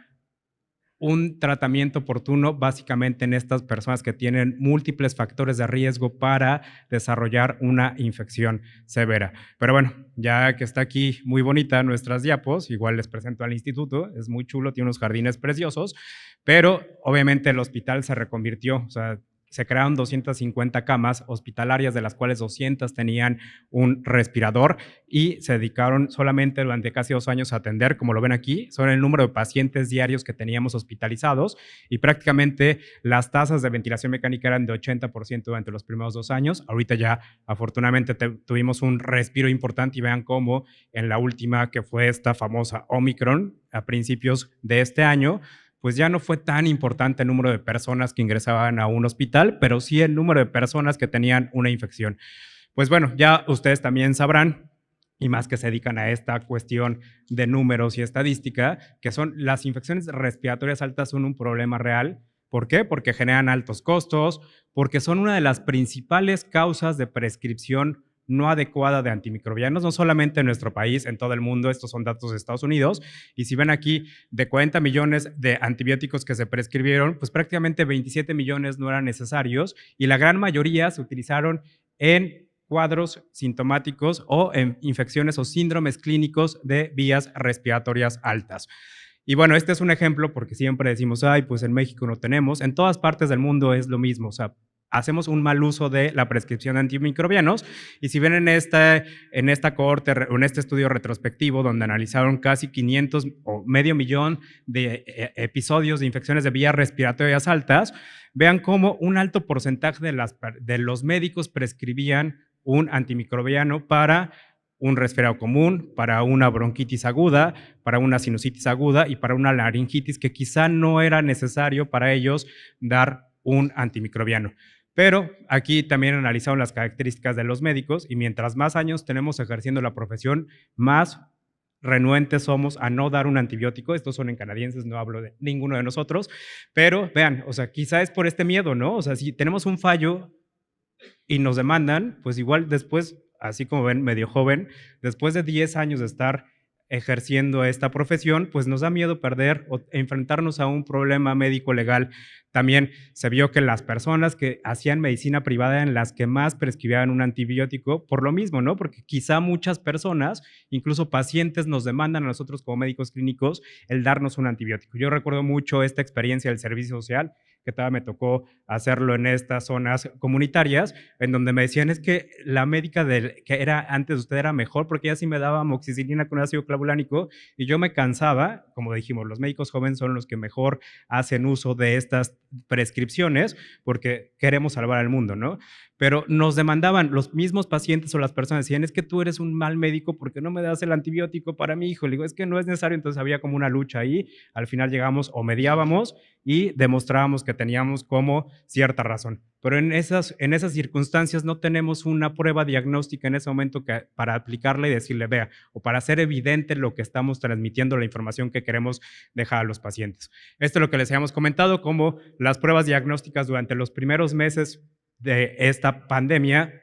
S2: un tratamiento oportuno básicamente en estas personas que tienen múltiples factores de riesgo para desarrollar una infección severa. Pero bueno, ya que está aquí muy bonita nuestras diapos, igual les presento al instituto, es muy chulo, tiene unos jardines preciosos, pero obviamente el hospital se reconvirtió, o sea, se crearon 250 camas hospitalarias, de las cuales 200 tenían un respirador, y se dedicaron solamente durante casi 2 años a atender, como lo ven aquí, son el número de pacientes diarios que teníamos hospitalizados, y prácticamente las tasas de ventilación mecánica eran de 80% durante los primeros 2 años. Ahorita ya afortunadamente tuvimos un respiro importante, y vean cómo en la última, que fue esta famosa Omicron, a principios de este año, pues ya no fue tan importante el número de personas que ingresaban a un hospital, pero sí el número de personas que tenían una infección. Pues bueno, ya ustedes también sabrán, y más que se dedican a esta cuestión de números y estadística, que son las infecciones respiratorias altas son un problema real. ¿Por qué? Porque generan altos costos, porque son una de las principales causas de prescripción no adecuada de antimicrobianos, no solamente en nuestro país, en todo el mundo. Estos son datos de Estados Unidos, y si ven aquí, de 40 millones de antibióticos que se prescribieron, pues prácticamente 27 millones no eran necesarios, y la gran mayoría se utilizaron en cuadros sintomáticos o en infecciones o síndromes clínicos de vías respiratorias altas. Y bueno, este es un ejemplo porque siempre decimos, ay, pues en México no tenemos, en todas partes del mundo es lo mismo, o sea, hacemos un mal uso de la prescripción de antimicrobianos. Y si ven en esta cohorte, en este estudio retrospectivo donde analizaron casi 500 o medio millón de episodios de infecciones de vías respiratorias altas, vean cómo un alto porcentaje de los médicos prescribían un antimicrobiano para un resfriado común, para una bronquitis aguda, para una sinusitis aguda y para una laringitis, que quizá no era necesario para ellos dar un antimicrobiano. Pero aquí también analizaron las características de los médicos, y mientras más años tenemos ejerciendo la profesión, más renuentes somos a no dar un antibiótico. Estos son en canadienses, no hablo de ninguno de nosotros, pero vean, o sea, quizá es por este miedo, ¿no? O sea, si tenemos un fallo y nos demandan, pues igual después, así como ven, medio joven, después de 10 años de estar ejerciendo esta profesión, pues nos da miedo perder o enfrentarnos a un problema médico legal. También se vio que las personas que hacían medicina privada eran las que más prescribían un antibiótico por lo mismo, ¿no? Porque quizá muchas personas, incluso pacientes, nos demandan a nosotros como médicos clínicos el darnos un antibiótico. Yo recuerdo mucho esta experiencia del servicio social, que todavía me tocó hacerlo en estas zonas comunitarias, en donde me decían, es que la médica que era antes de usted era mejor porque ella sí me daba amoxicilina con ácido clavulánico, y yo me cansaba. Como dijimos, los médicos jóvenes son los que mejor hacen uso de estas prescripciones porque queremos salvar al mundo, ¿no? Pero nos demandaban los mismos pacientes o las personas, decían, es que tú eres un mal médico porque no me das el antibiótico para mi hijo. Le digo, es que no es necesario. Entonces había como una lucha ahí. Al final llegamos o mediábamos y demostrábamos que teníamos como cierta razón. Pero en esas circunstancias no tenemos una prueba diagnóstica en ese momento para aplicarle y decirle, vea, o para hacer evidente lo que estamos transmitiendo, la información que queremos dejar a los pacientes. Esto es lo que les habíamos comentado, como las pruebas diagnósticas durante los primeros meses de esta pandemia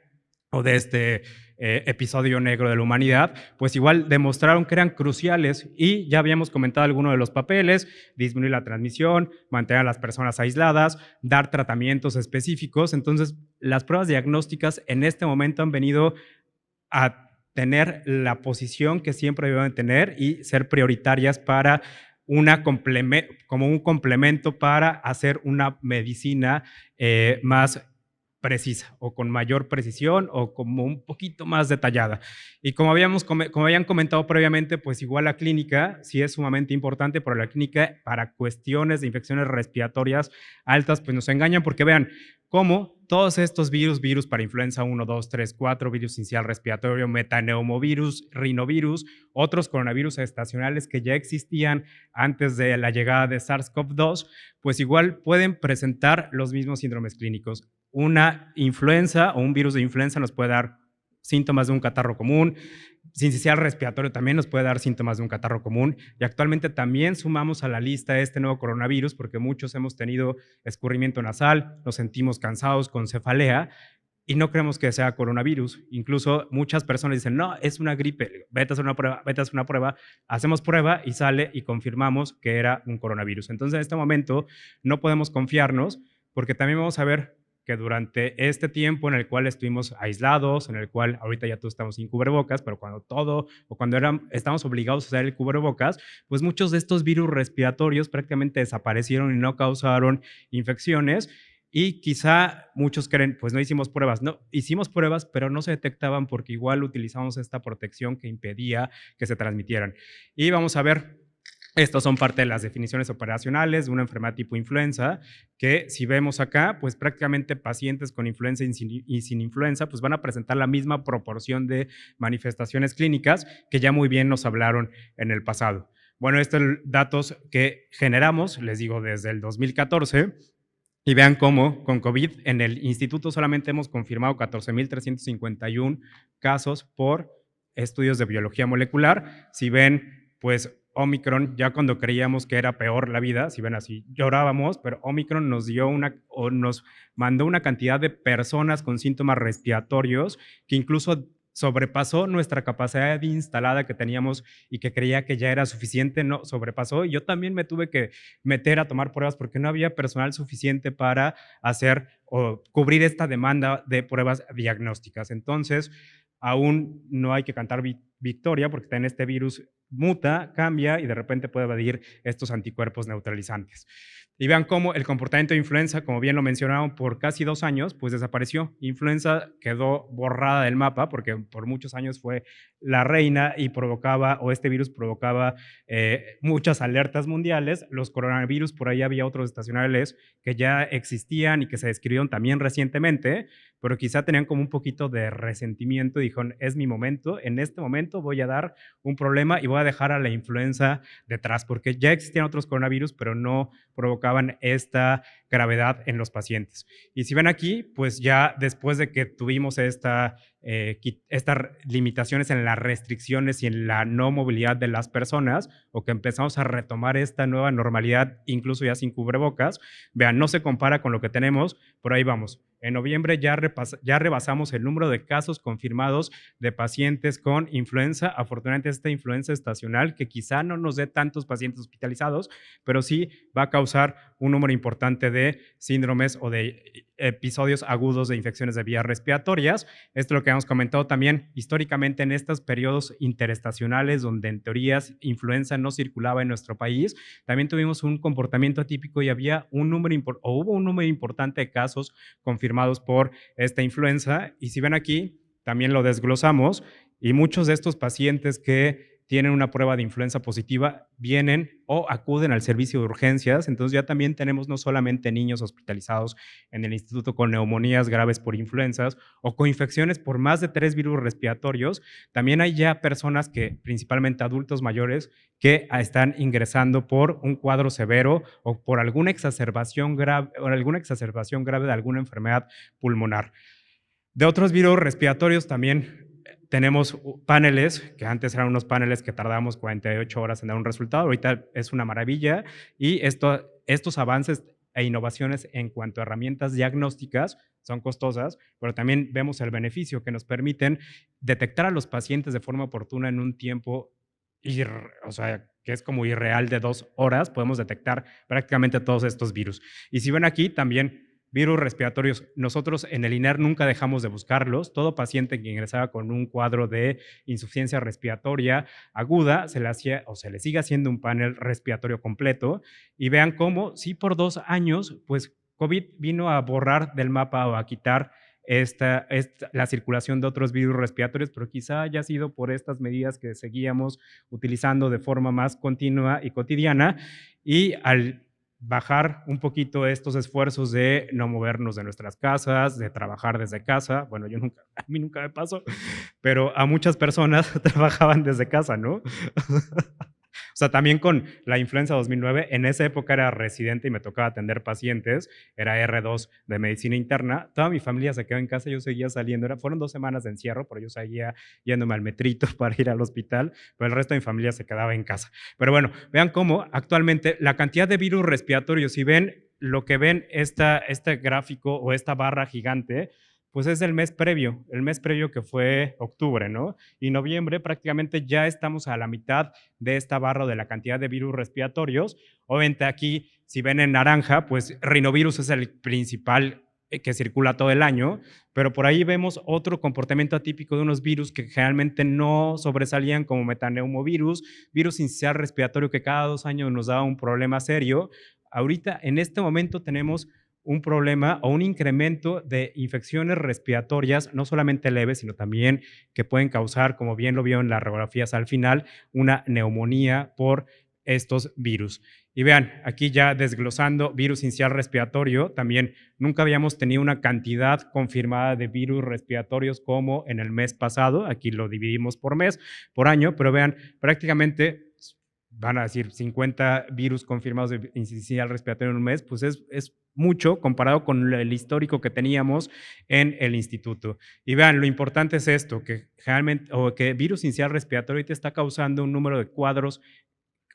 S2: o de este episodio negro de la humanidad, pues igual demostraron que eran cruciales, y ya habíamos comentado algunos de los papeles: disminuir la transmisión, mantener a las personas aisladas, dar tratamientos específicos. Entonces, las pruebas diagnósticas en este momento han venido a tener la posición que siempre deben tener y ser prioritarias para como un complemento para hacer una medicina más precisa o con mayor precisión o como un poquito más detallada. Y como habían comentado previamente, pues igual la clínica sí es sumamente importante, pero la clínica para cuestiones de infecciones respiratorias altas, pues nos engañan porque vean cómo todos estos virus para influenza 1, 2, 3, 4, virus sincicial respiratorio, metaneumovirus, rinovirus, otros coronavirus estacionales que ya existían antes de la llegada de SARS-CoV-2, pues igual pueden presentar los mismos síndromes clínicos. Una influenza o un virus de influenza nos puede dar síntomas de un catarro común, sincicial respiratorio también nos puede dar síntomas de un catarro común, y actualmente también sumamos a la lista este nuevo coronavirus porque muchos hemos tenido escurrimiento nasal, nos sentimos cansados con cefalea y no creemos que sea coronavirus. Incluso muchas personas dicen, no, es una gripe, vete a hacer una prueba, vete a hacer una prueba, hacemos prueba y sale y confirmamos que era un coronavirus. Entonces, en este momento no podemos confiarnos porque también vamos a ver que durante este tiempo en el cual estuvimos aislados, en el cual ahorita ya todos estamos sin cubrebocas, pero cuando estamos obligados a usar el cubrebocas, pues muchos de estos virus respiratorios prácticamente desaparecieron y no causaron infecciones. Y quizá muchos creen, pues no hicimos pruebas. No, hicimos pruebas, pero no se detectaban porque igual utilizamos esta protección que impedía que se transmitieran. Y vamos a ver, estas son parte de las definiciones operacionales de una enfermedad tipo influenza, que si vemos acá, pues prácticamente pacientes con influenza y sin influenza, pues van a presentar la misma proporción de manifestaciones clínicas que ya muy bien nos hablaron en el pasado. Bueno, estos datos que generamos, les digo, desde el 2014, y vean cómo con COVID en el instituto solamente hemos confirmado 14,351 casos por estudios de biología molecular. Si ven, pues Omicron, ya cuando creíamos que era peor la vida, si ven así, llorábamos, pero Omicron nos mandó una cantidad de personas con síntomas respiratorios que incluso sobrepasó nuestra capacidad instalada que teníamos y que creía que ya era suficiente, no, sobrepasó. Y yo también me tuve que meter a tomar pruebas porque no había personal suficiente para hacer o cubrir esta demanda de pruebas diagnósticas. Entonces, aún no hay que cantar victoria porque también este virus muta, cambia y de repente puede evadir estos anticuerpos neutralizantes. Y vean cómo el comportamiento de influenza, como bien lo mencionaron, por casi 2 años, pues desapareció. Influenza quedó borrada del mapa porque por muchos años fue la reina y provocaba, o este virus provocaba muchas alertas mundiales. Los coronavirus, por ahí había otros estacionales que ya existían y que se describieron también recientemente, pero quizá tenían como un poquito de resentimiento y dijeron, es mi momento, en este momento voy a dar un problema y voy a dejar a la influenza detrás, porque ya existían otros coronavirus, pero no provocaban esta gravedad en los pacientes. Y si ven aquí, pues ya después de que tuvimos estas limitaciones en las restricciones y en la no movilidad de las personas, o que empezamos a retomar esta nueva normalidad, incluso ya sin cubrebocas, vean, no se compara con lo que tenemos, pero ahí vamos. En noviembre ya rebasamos el número de casos confirmados de pacientes con influenza. Afortunadamente, esta influenza estacional, que quizá no nos dé tantos pacientes hospitalizados, pero sí va a causar un número importante de síndromes o de episodios agudos de infecciones de vías respiratorias. Esto es lo que hemos comentado también históricamente en estos periodos interestacionales donde en teorías influenza no circulaba en nuestro país. También tuvimos un comportamiento atípico y hubo un número importante de casos confirmados por esta influenza. Y si ven aquí, también lo desglosamos y muchos de estos pacientes que tienen una prueba de influenza positiva vienen o acuden al servicio de urgencias. Entonces ya también tenemos no solamente niños hospitalizados en el instituto con neumonías graves por influencias o con infecciones por más de 3 virus respiratorios, también hay ya personas que, principalmente adultos mayores, que están ingresando por un cuadro severo o por alguna exacerbación grave de alguna enfermedad pulmonar. De otros virus respiratorios también tenemos paneles, que antes eran unos paneles que tardábamos 48 horas en dar un resultado, ahorita es una maravilla, y estos avances e innovaciones en cuanto a herramientas diagnósticas son costosas, pero también vemos el beneficio que nos permiten detectar a los pacientes de forma oportuna en un tiempo, o sea, que es como irreal de 2 horas, podemos detectar prácticamente todos estos virus. Y si ven aquí también virus respiratorios, nosotros en el INER nunca dejamos de buscarlos. Todo paciente que ingresaba con un cuadro de insuficiencia respiratoria aguda, se le hacía o se le sigue haciendo un panel respiratorio completo. Y vean cómo, sí, por 2 años, pues COVID vino a borrar del mapa o a quitar la circulación de otros virus respiratorios, pero quizá haya sido por estas medidas que seguíamos utilizando de forma más continua y cotidiana, y al bajar un poquito estos esfuerzos de no movernos de nuestras casas, de trabajar desde casa. Bueno, a mí nunca me pasó, pero a muchas personas trabajaban desde casa, ¿no? O sea, también con la influenza 2009, en esa época era residente y me tocaba atender pacientes, era R2 de medicina interna, toda mi familia se quedó en casa, yo seguía saliendo, fueron 2 semanas de encierro, pero yo seguía yéndome al metrito para ir al hospital, pero el resto de mi familia se quedaba en casa. Pero bueno, vean cómo actualmente la cantidad de virus respiratorios, si ven lo que ven este gráfico o esta barra gigante, pues es el mes previo que fue octubre, ¿no? Y noviembre prácticamente ya estamos a la mitad de esta barra de la cantidad de virus respiratorios. Obviamente aquí, si ven en naranja, pues rinovirus es el principal que circula todo el año, pero por ahí vemos otro comportamiento atípico de unos virus que generalmente no sobresalían, como metaneumovirus, virus incisional respiratorio que cada 2 años nos daba un problema serio. Ahorita, en este momento, tenemos un problema o un incremento de infecciones respiratorias, no solamente leves, sino también que pueden causar, como bien lo vio en las radiografías al final, una neumonía por estos virus. Y vean, aquí ya desglosando virus incisional respiratorio, también nunca habíamos tenido una cantidad confirmada de virus respiratorios como en el mes pasado. Aquí lo dividimos por mes, por año, pero vean, prácticamente van a decir 50 virus confirmados de incisional respiratorio en un mes, pues es mucho comparado con el histórico que teníamos en el instituto. Y vean, lo importante es esto, que generalmente, o que virus incisional respiratorio te está causando un número de cuadros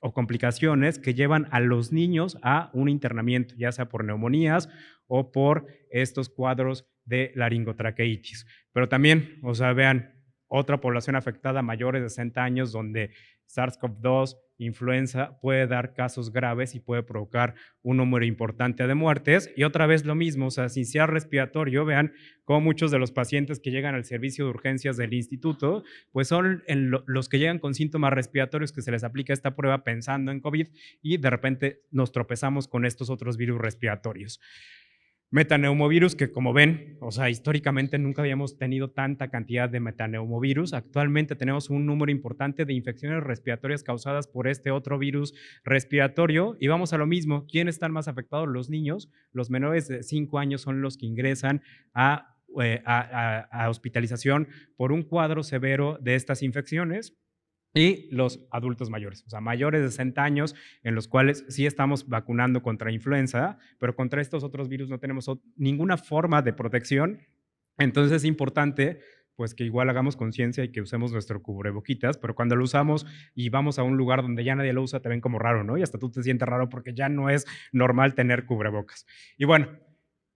S2: o complicaciones que llevan a los niños a un internamiento, ya sea por neumonías o por estos cuadros de laringotraqueitis. Pero también, o sea, vean, otra población afectada mayores de 60 años donde SARS-CoV-2, influenza, puede dar casos graves y puede provocar un número importante de muertes. Y otra vez lo mismo, o sea, sincicial respiratorio, vean cómo muchos de los pacientes que llegan al servicio de urgencias del instituto, pues son los que llegan con síntomas respiratorios que se les aplica esta prueba pensando en COVID y de repente nos tropezamos con estos otros virus respiratorios. Metaneumovirus, que como ven, o sea, históricamente nunca habíamos tenido tanta cantidad de metaneumovirus. Actualmente tenemos un número importante de infecciones respiratorias causadas por este otro virus respiratorio. Y vamos a lo mismo, ¿quiénes están más afectados? Los niños. Los menores de 5 años son los que ingresan a hospitalización por un cuadro severo de estas infecciones. Y los adultos mayores, o sea, mayores de 60 años, en los cuales sí estamos vacunando contra influenza, pero contra estos otros virus no tenemos ninguna forma de protección. Entonces es importante pues que igual hagamos conciencia y que usemos nuestro cubreboquitas, pero cuando lo usamos y vamos a un lugar donde ya nadie lo usa, te ven como raro, ¿no? Y hasta tú te sientes raro porque ya no es normal tener cubrebocas. Y bueno,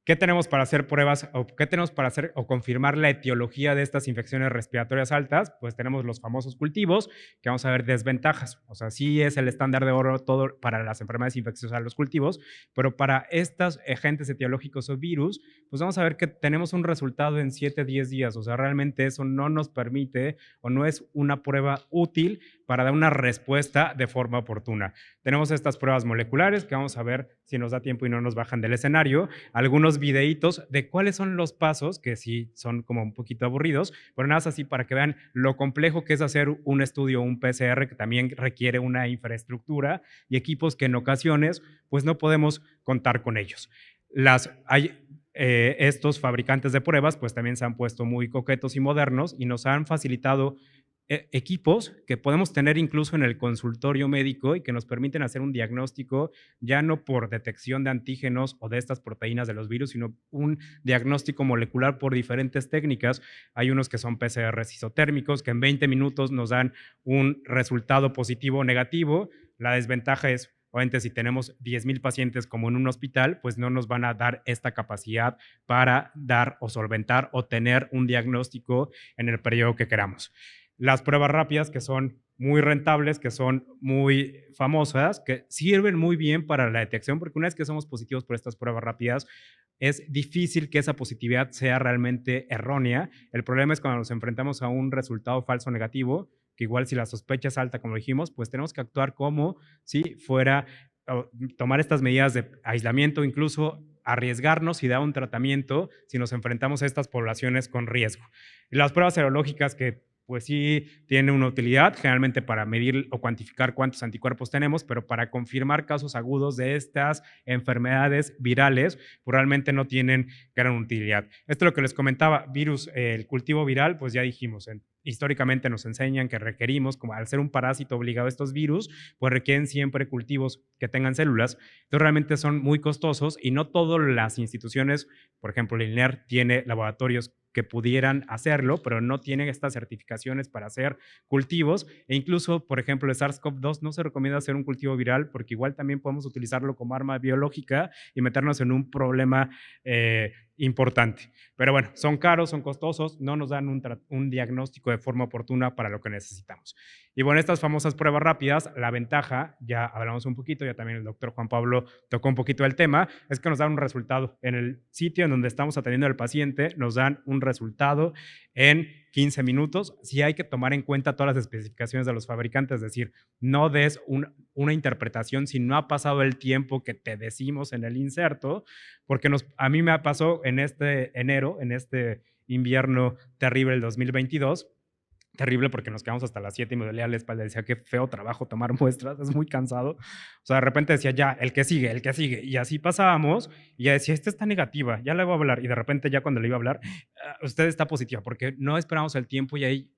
S2: ¿qué tenemos para hacer pruebas o qué tenemos para hacer o confirmar la etiología de estas infecciones respiratorias altas? Pues tenemos los famosos cultivos, que vamos a ver desventajas. O sea, sí es el estándar de oro todo para las enfermedades infecciosas los cultivos, pero para estos agentes etiológicos o virus, pues vamos a ver que tenemos un resultado en 7, 10 días. O sea, realmente eso no nos permite o no es una prueba útil para dar una respuesta de forma oportuna. Tenemos estas pruebas moleculares que vamos a ver si nos da tiempo y no nos bajan del escenario, algunos videitos de cuáles son los pasos, que sí son como un poquito aburridos, pero nada más así para que vean lo complejo que es hacer un estudio, un PCR, que también requiere una infraestructura y equipos que en ocasiones pues no podemos contar con ellos. Estos fabricantes de pruebas pues también se han puesto muy coquetos y modernos y nos han facilitado equipos que podemos tener incluso en el consultorio médico y que nos permiten hacer un diagnóstico ya no por detección de antígenos o de estas proteínas de los virus, sino un diagnóstico molecular por diferentes técnicas. Hay unos que son PCRs isotérmicos que en 20 minutos nos dan un resultado positivo o negativo. La desventaja es, obviamente, si tenemos 10,000 pacientes como en un hospital, pues no nos van a dar esta capacidad para dar o solventar o tener un diagnóstico en el periodo que queramos. Las pruebas rápidas, que son muy rentables, que son muy famosas, que sirven muy bien para la detección, porque una vez que somos positivos por estas pruebas rápidas, es difícil que esa positividad sea realmente errónea. El problema es cuando nos enfrentamos a un resultado falso negativo, que igual si la sospecha es alta, como dijimos, pues tenemos que actuar como si fuera tomar estas medidas de aislamiento, incluso arriesgarnos y dar un tratamiento si nos enfrentamos a estas poblaciones con riesgo. Y las pruebas serológicas que pues sí tienen una utilidad, generalmente para medir o cuantificar cuántos anticuerpos tenemos, pero para confirmar casos agudos de estas enfermedades virales, pues realmente no tienen gran utilidad. Esto es lo que les comentaba, virus, el cultivo viral, pues ya dijimos, históricamente nos enseñan que requerimos, como al ser un parásito obligado a estos virus, pues requieren siempre cultivos que tengan células. Entonces realmente son muy costosos y no todas las instituciones, por ejemplo, el INER tiene laboratorios que pudieran hacerlo, pero no tienen estas certificaciones para hacer cultivos. E incluso, por ejemplo, el SARS-CoV-2 no se recomienda hacer un cultivo viral porque igual también podemos utilizarlo como arma biológica y meternos en un problema importante. Pero bueno, son caros, son costosos, no nos dan un diagnóstico de forma oportuna para lo que necesitamos. Y bueno, estas famosas pruebas rápidas, la ventaja, ya hablamos un poquito, ya también el doctor Juan Pablo tocó un poquito el tema, es que nos dan un resultado. En el sitio en donde estamos atendiendo al paciente, nos dan un resultado en 15 minutos. Sí hay que tomar en cuenta todas las especificaciones de los fabricantes, es decir, no des una interpretación si no ha pasado el tiempo que te decimos en el inserto, porque a mí me pasó en este enero, en este invierno terrible del 2022, terrible porque nos quedamos hasta las 7 y me dolía la espalda, decía qué feo trabajo tomar muestras, es muy cansado. O sea, de repente decía ya, el que sigue, y así pasábamos, y ya decía, esta está negativa, ya le voy a hablar, y de repente ya cuando le iba a hablar, usted está positiva, porque no esperamos el tiempo y ahí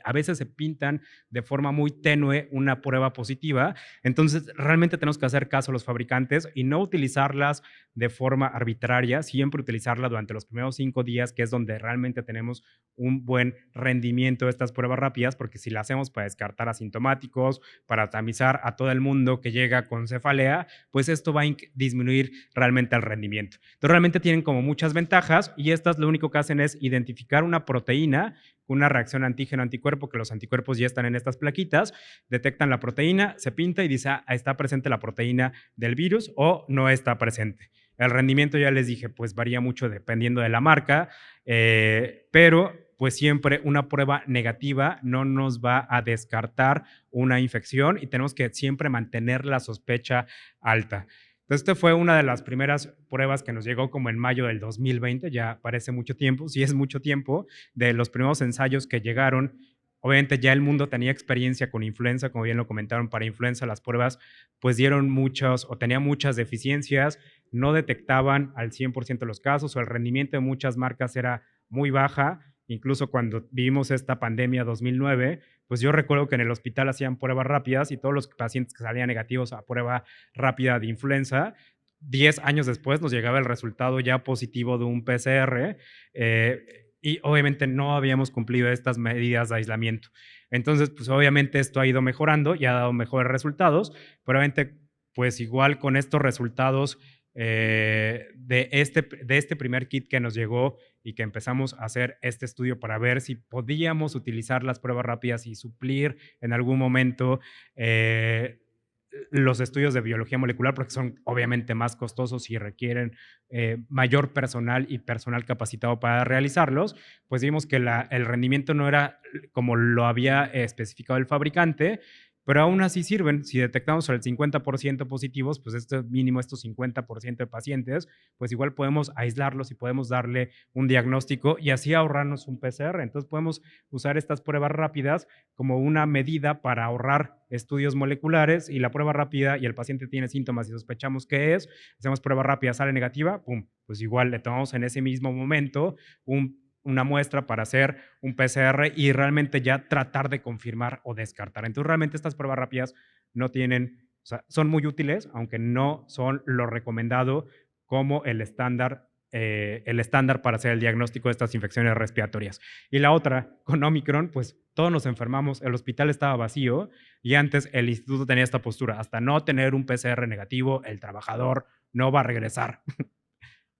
S2: a veces se pintan de forma muy tenue una prueba positiva, entonces realmente tenemos que hacer caso a los fabricantes y no utilizarlas de forma arbitraria, siempre utilizarla durante los primeros 5 días, que es donde realmente tenemos un buen rendimiento de estas pruebas rápidas, porque si la hacemos para descartar asintomáticos, para tamizar a todo el mundo que llega con cefalea, pues esto va a disminuir realmente el rendimiento. Entonces realmente tienen como muchas ventajas y estas lo único que hacen es identificar una proteína, una reacción antígeno-anticuerpo, que los anticuerpos ya están en estas plaquitas, detectan la proteína, se pinta y dice, está presente la proteína del virus o no está presente. El rendimiento, ya les dije, pues varía mucho dependiendo de la marca, pero pues siempre una prueba negativa no nos va a descartar una infección y tenemos que siempre mantener la sospecha alta. Entonces, esta fue una de las primeras pruebas que nos llegó como en mayo del 2020, ya parece mucho tiempo, sí es mucho tiempo, de los primeros ensayos que llegaron. Obviamente ya el mundo tenía experiencia con influenza, como bien lo comentaron, para influenza las pruebas pues dieron muchas o tenían muchas deficiencias, no detectaban al 100% los casos o el rendimiento de muchas marcas era muy baja. Incluso cuando vivimos esta pandemia 2009, pues yo recuerdo que en el hospital hacían pruebas rápidas y todos los pacientes que salían negativos a prueba rápida de influenza, 10 años después nos llegaba el resultado ya positivo de un PCR y obviamente no habíamos cumplido estas medidas de aislamiento. Entonces, pues obviamente esto ha ido mejorando y ha dado mejores resultados, pero obviamente pues igual con estos resultados de este primer kit que nos llegó y que empezamos a hacer este estudio para ver si podíamos utilizar las pruebas rápidas y suplir en algún momento los estudios de biología molecular, porque son obviamente más costosos y requieren mayor personal y personal capacitado para realizarlos, pues vimos que el rendimiento no era como lo había especificado el fabricante, pero aún así sirven. Si detectamos el 50% positivos, pues mínimo estos 50% de pacientes, pues igual podemos aislarlos y podemos darle un diagnóstico y así ahorrarnos un PCR. Entonces podemos usar estas pruebas rápidas como una medida para ahorrar estudios moleculares y la prueba rápida y el paciente tiene síntomas y sospechamos que es, hacemos prueba rápida, sale negativa, pum, pues igual le tomamos en ese mismo momento una muestra para hacer un PCR y realmente ya tratar de confirmar o descartar. Entonces, realmente estas pruebas rápidas no tienen, o sea, son muy útiles, aunque no son lo recomendado como el estándar para hacer el diagnóstico de estas infecciones respiratorias. Y la otra, con Omicron, pues todos nos enfermamos, el hospital estaba vacío y antes el instituto tenía esta postura, hasta no tener un PCR negativo, el trabajador no va a regresar.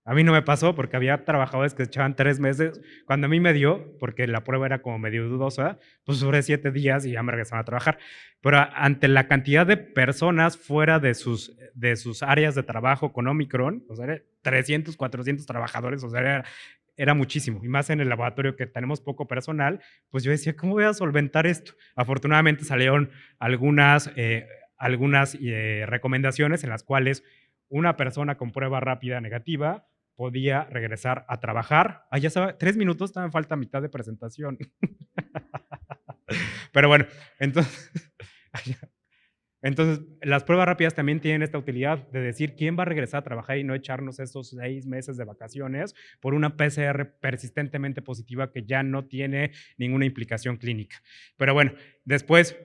S2: A mí no me pasó porque había trabajadores que echaban 3 meses. Cuando a mí me dio, porque la prueba era como medio dudosa, pues duré 7 días y ya me regresaron a trabajar. Pero ante la cantidad de personas fuera de sus áreas de trabajo con Omicron, o sea, 300, 400 trabajadores, o sea, era muchísimo. Y más en el laboratorio que tenemos poco personal, pues yo decía, ¿cómo voy a solventar esto? Afortunadamente salieron algunas recomendaciones en las cuales una persona con prueba rápida negativa podía regresar a trabajar. Ah, ya sabe, 3 minutos, todavía me falta mitad de presentación. Pero bueno, entonces, entonces, las pruebas rápidas también tienen esta utilidad de decir quién va a regresar a trabajar y no echarnos estos 6 meses de vacaciones por una PCR persistentemente positiva que ya no tiene ninguna implicación clínica. Pero bueno, después,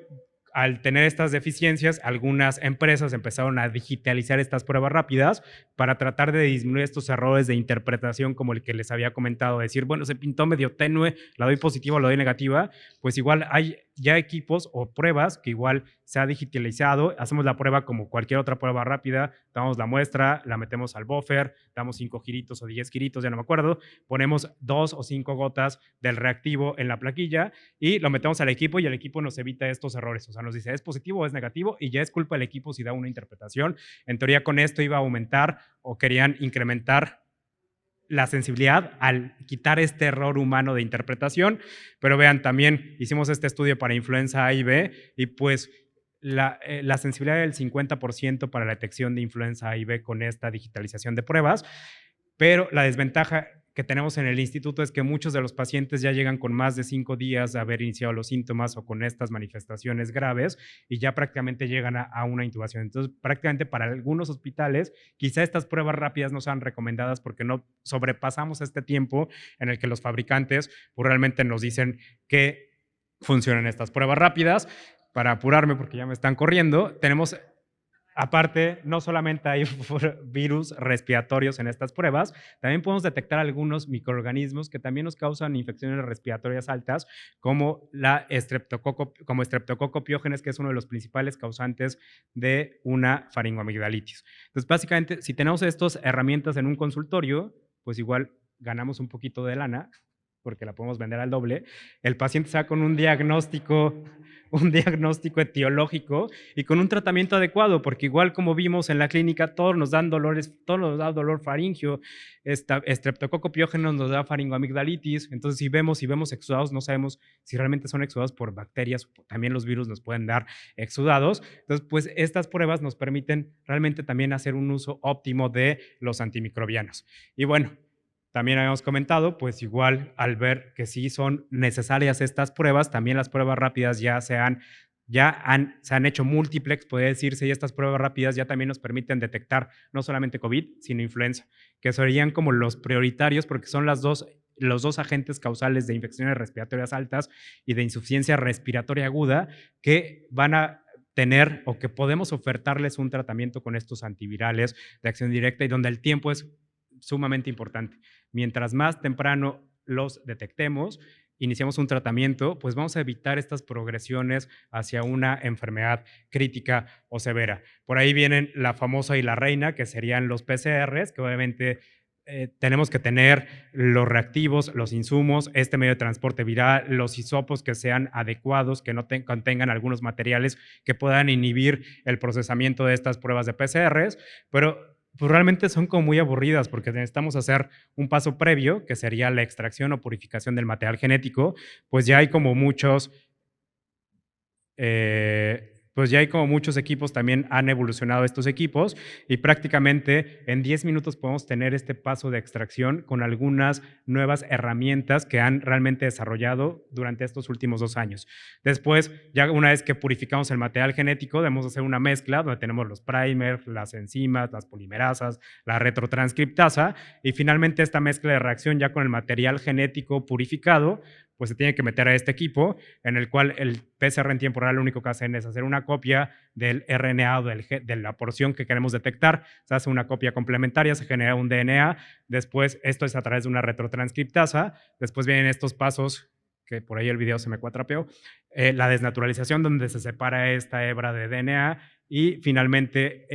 S2: al tener estas deficiencias, algunas empresas empezaron a digitalizar estas pruebas rápidas para tratar de disminuir estos errores de interpretación como el que les había comentado, decir, bueno, se pintó medio tenue, la doy positiva o la doy negativa, pues igual hay ya equipos o pruebas que igual se ha digitalizado, hacemos la prueba como cualquier otra prueba rápida, damos la muestra, la metemos al buffer, damos 5 giritos o 10 giritos, ya no me acuerdo, ponemos 2 o 5 gotas del reactivo en la plaquilla y lo metemos al equipo y el equipo nos evita estos errores, o sea, nos dice es positivo o es negativo y ya es culpa del equipo si da una interpretación. En teoría con esto iba a aumentar o querían incrementar la sensibilidad al quitar este error humano de interpretación, pero vean, también hicimos este estudio para influenza A y B y pues la sensibilidad del 50% para la detección de influenza A y B con esta digitalización de pruebas, pero la desventaja que tenemos en el instituto es que muchos de los pacientes ya llegan con más de 5 días de haber iniciado los síntomas o con estas manifestaciones graves y ya prácticamente llegan a una intubación. Entonces, prácticamente para algunos hospitales, quizá estas pruebas rápidas no sean recomendadas porque no sobrepasamos este tiempo en el que los fabricantes pues, realmente nos dicen que funcionan estas pruebas rápidas. Para apurarme, porque ya me están corriendo, tenemos aparte, no solamente hay virus respiratorios en estas pruebas, también podemos detectar algunos microorganismos que también nos causan infecciones respiratorias altas, como la Streptococcus pyogenes, que es uno de los principales causantes de una faringoamigdalitis. Entonces, básicamente, si tenemos estas herramientas en un consultorio, pues igual ganamos un poquito de lana, porque la podemos vender al doble. El paciente está con un diagnóstico etiológico y con un tratamiento adecuado, porque igual como vimos en la clínica, todos nos dan dolores, todos nos da dolor faringio, Streptococcus pyogenes nos da faringoamigdalitis, entonces si vemos exudados, no sabemos si realmente son exudados por bacterias, también los virus nos pueden dar exudados, entonces pues estas pruebas nos permiten realmente también hacer un uso óptimo de los antimicrobianos. Y bueno, también habíamos comentado, pues igual al ver que sí son necesarias estas pruebas, también las pruebas rápidas se han hecho múltiplex, puede decirse, y estas pruebas rápidas ya también nos permiten detectar no solamente COVID, sino influenza, que serían como los prioritarios porque son los dos agentes causales de infecciones respiratorias altas y de insuficiencia respiratoria aguda que van a tener o que podemos ofertarles un tratamiento con estos antivirales de acción directa y donde el tiempo es sumamente importante. Mientras más temprano los detectemos, iniciamos un tratamiento, pues vamos a evitar estas progresiones hacia una enfermedad crítica o severa. Por ahí vienen la famosa y la reina, que serían los PCRs, que obviamente tenemos que tener los reactivos, los insumos, este medio de transporte viral, los hisopos que sean adecuados, que no contengan algunos materiales que puedan inhibir el procesamiento de estas pruebas de PCRs, pero pues realmente son como muy aburridas porque necesitamos hacer un paso previo, que sería la extracción o purificación del material genético, pues ya hay como muchos equipos también han evolucionado estos equipos y prácticamente en 10 minutos podemos tener este paso de extracción con algunas nuevas herramientas que han realmente desarrollado durante estos últimos 2 años. Después, ya una vez que purificamos el material genético, debemos hacer una mezcla donde tenemos los primers, las enzimas, las polimerasas, la retrotranscriptasa y finalmente esta mezcla de reacción ya con el material genético purificado, pues se tiene que meter a este equipo en el cual el PCR en tiempo real lo único que hacen es hacer una copia del RNA o de la porción que queremos detectar, se hace una copia complementaria, se genera un DNA, después esto es a través de una retrotranscriptasa, después vienen estos pasos que por ahí el video se me cuatrapeó, la desnaturalización donde se separa esta hebra de DNA y finalmente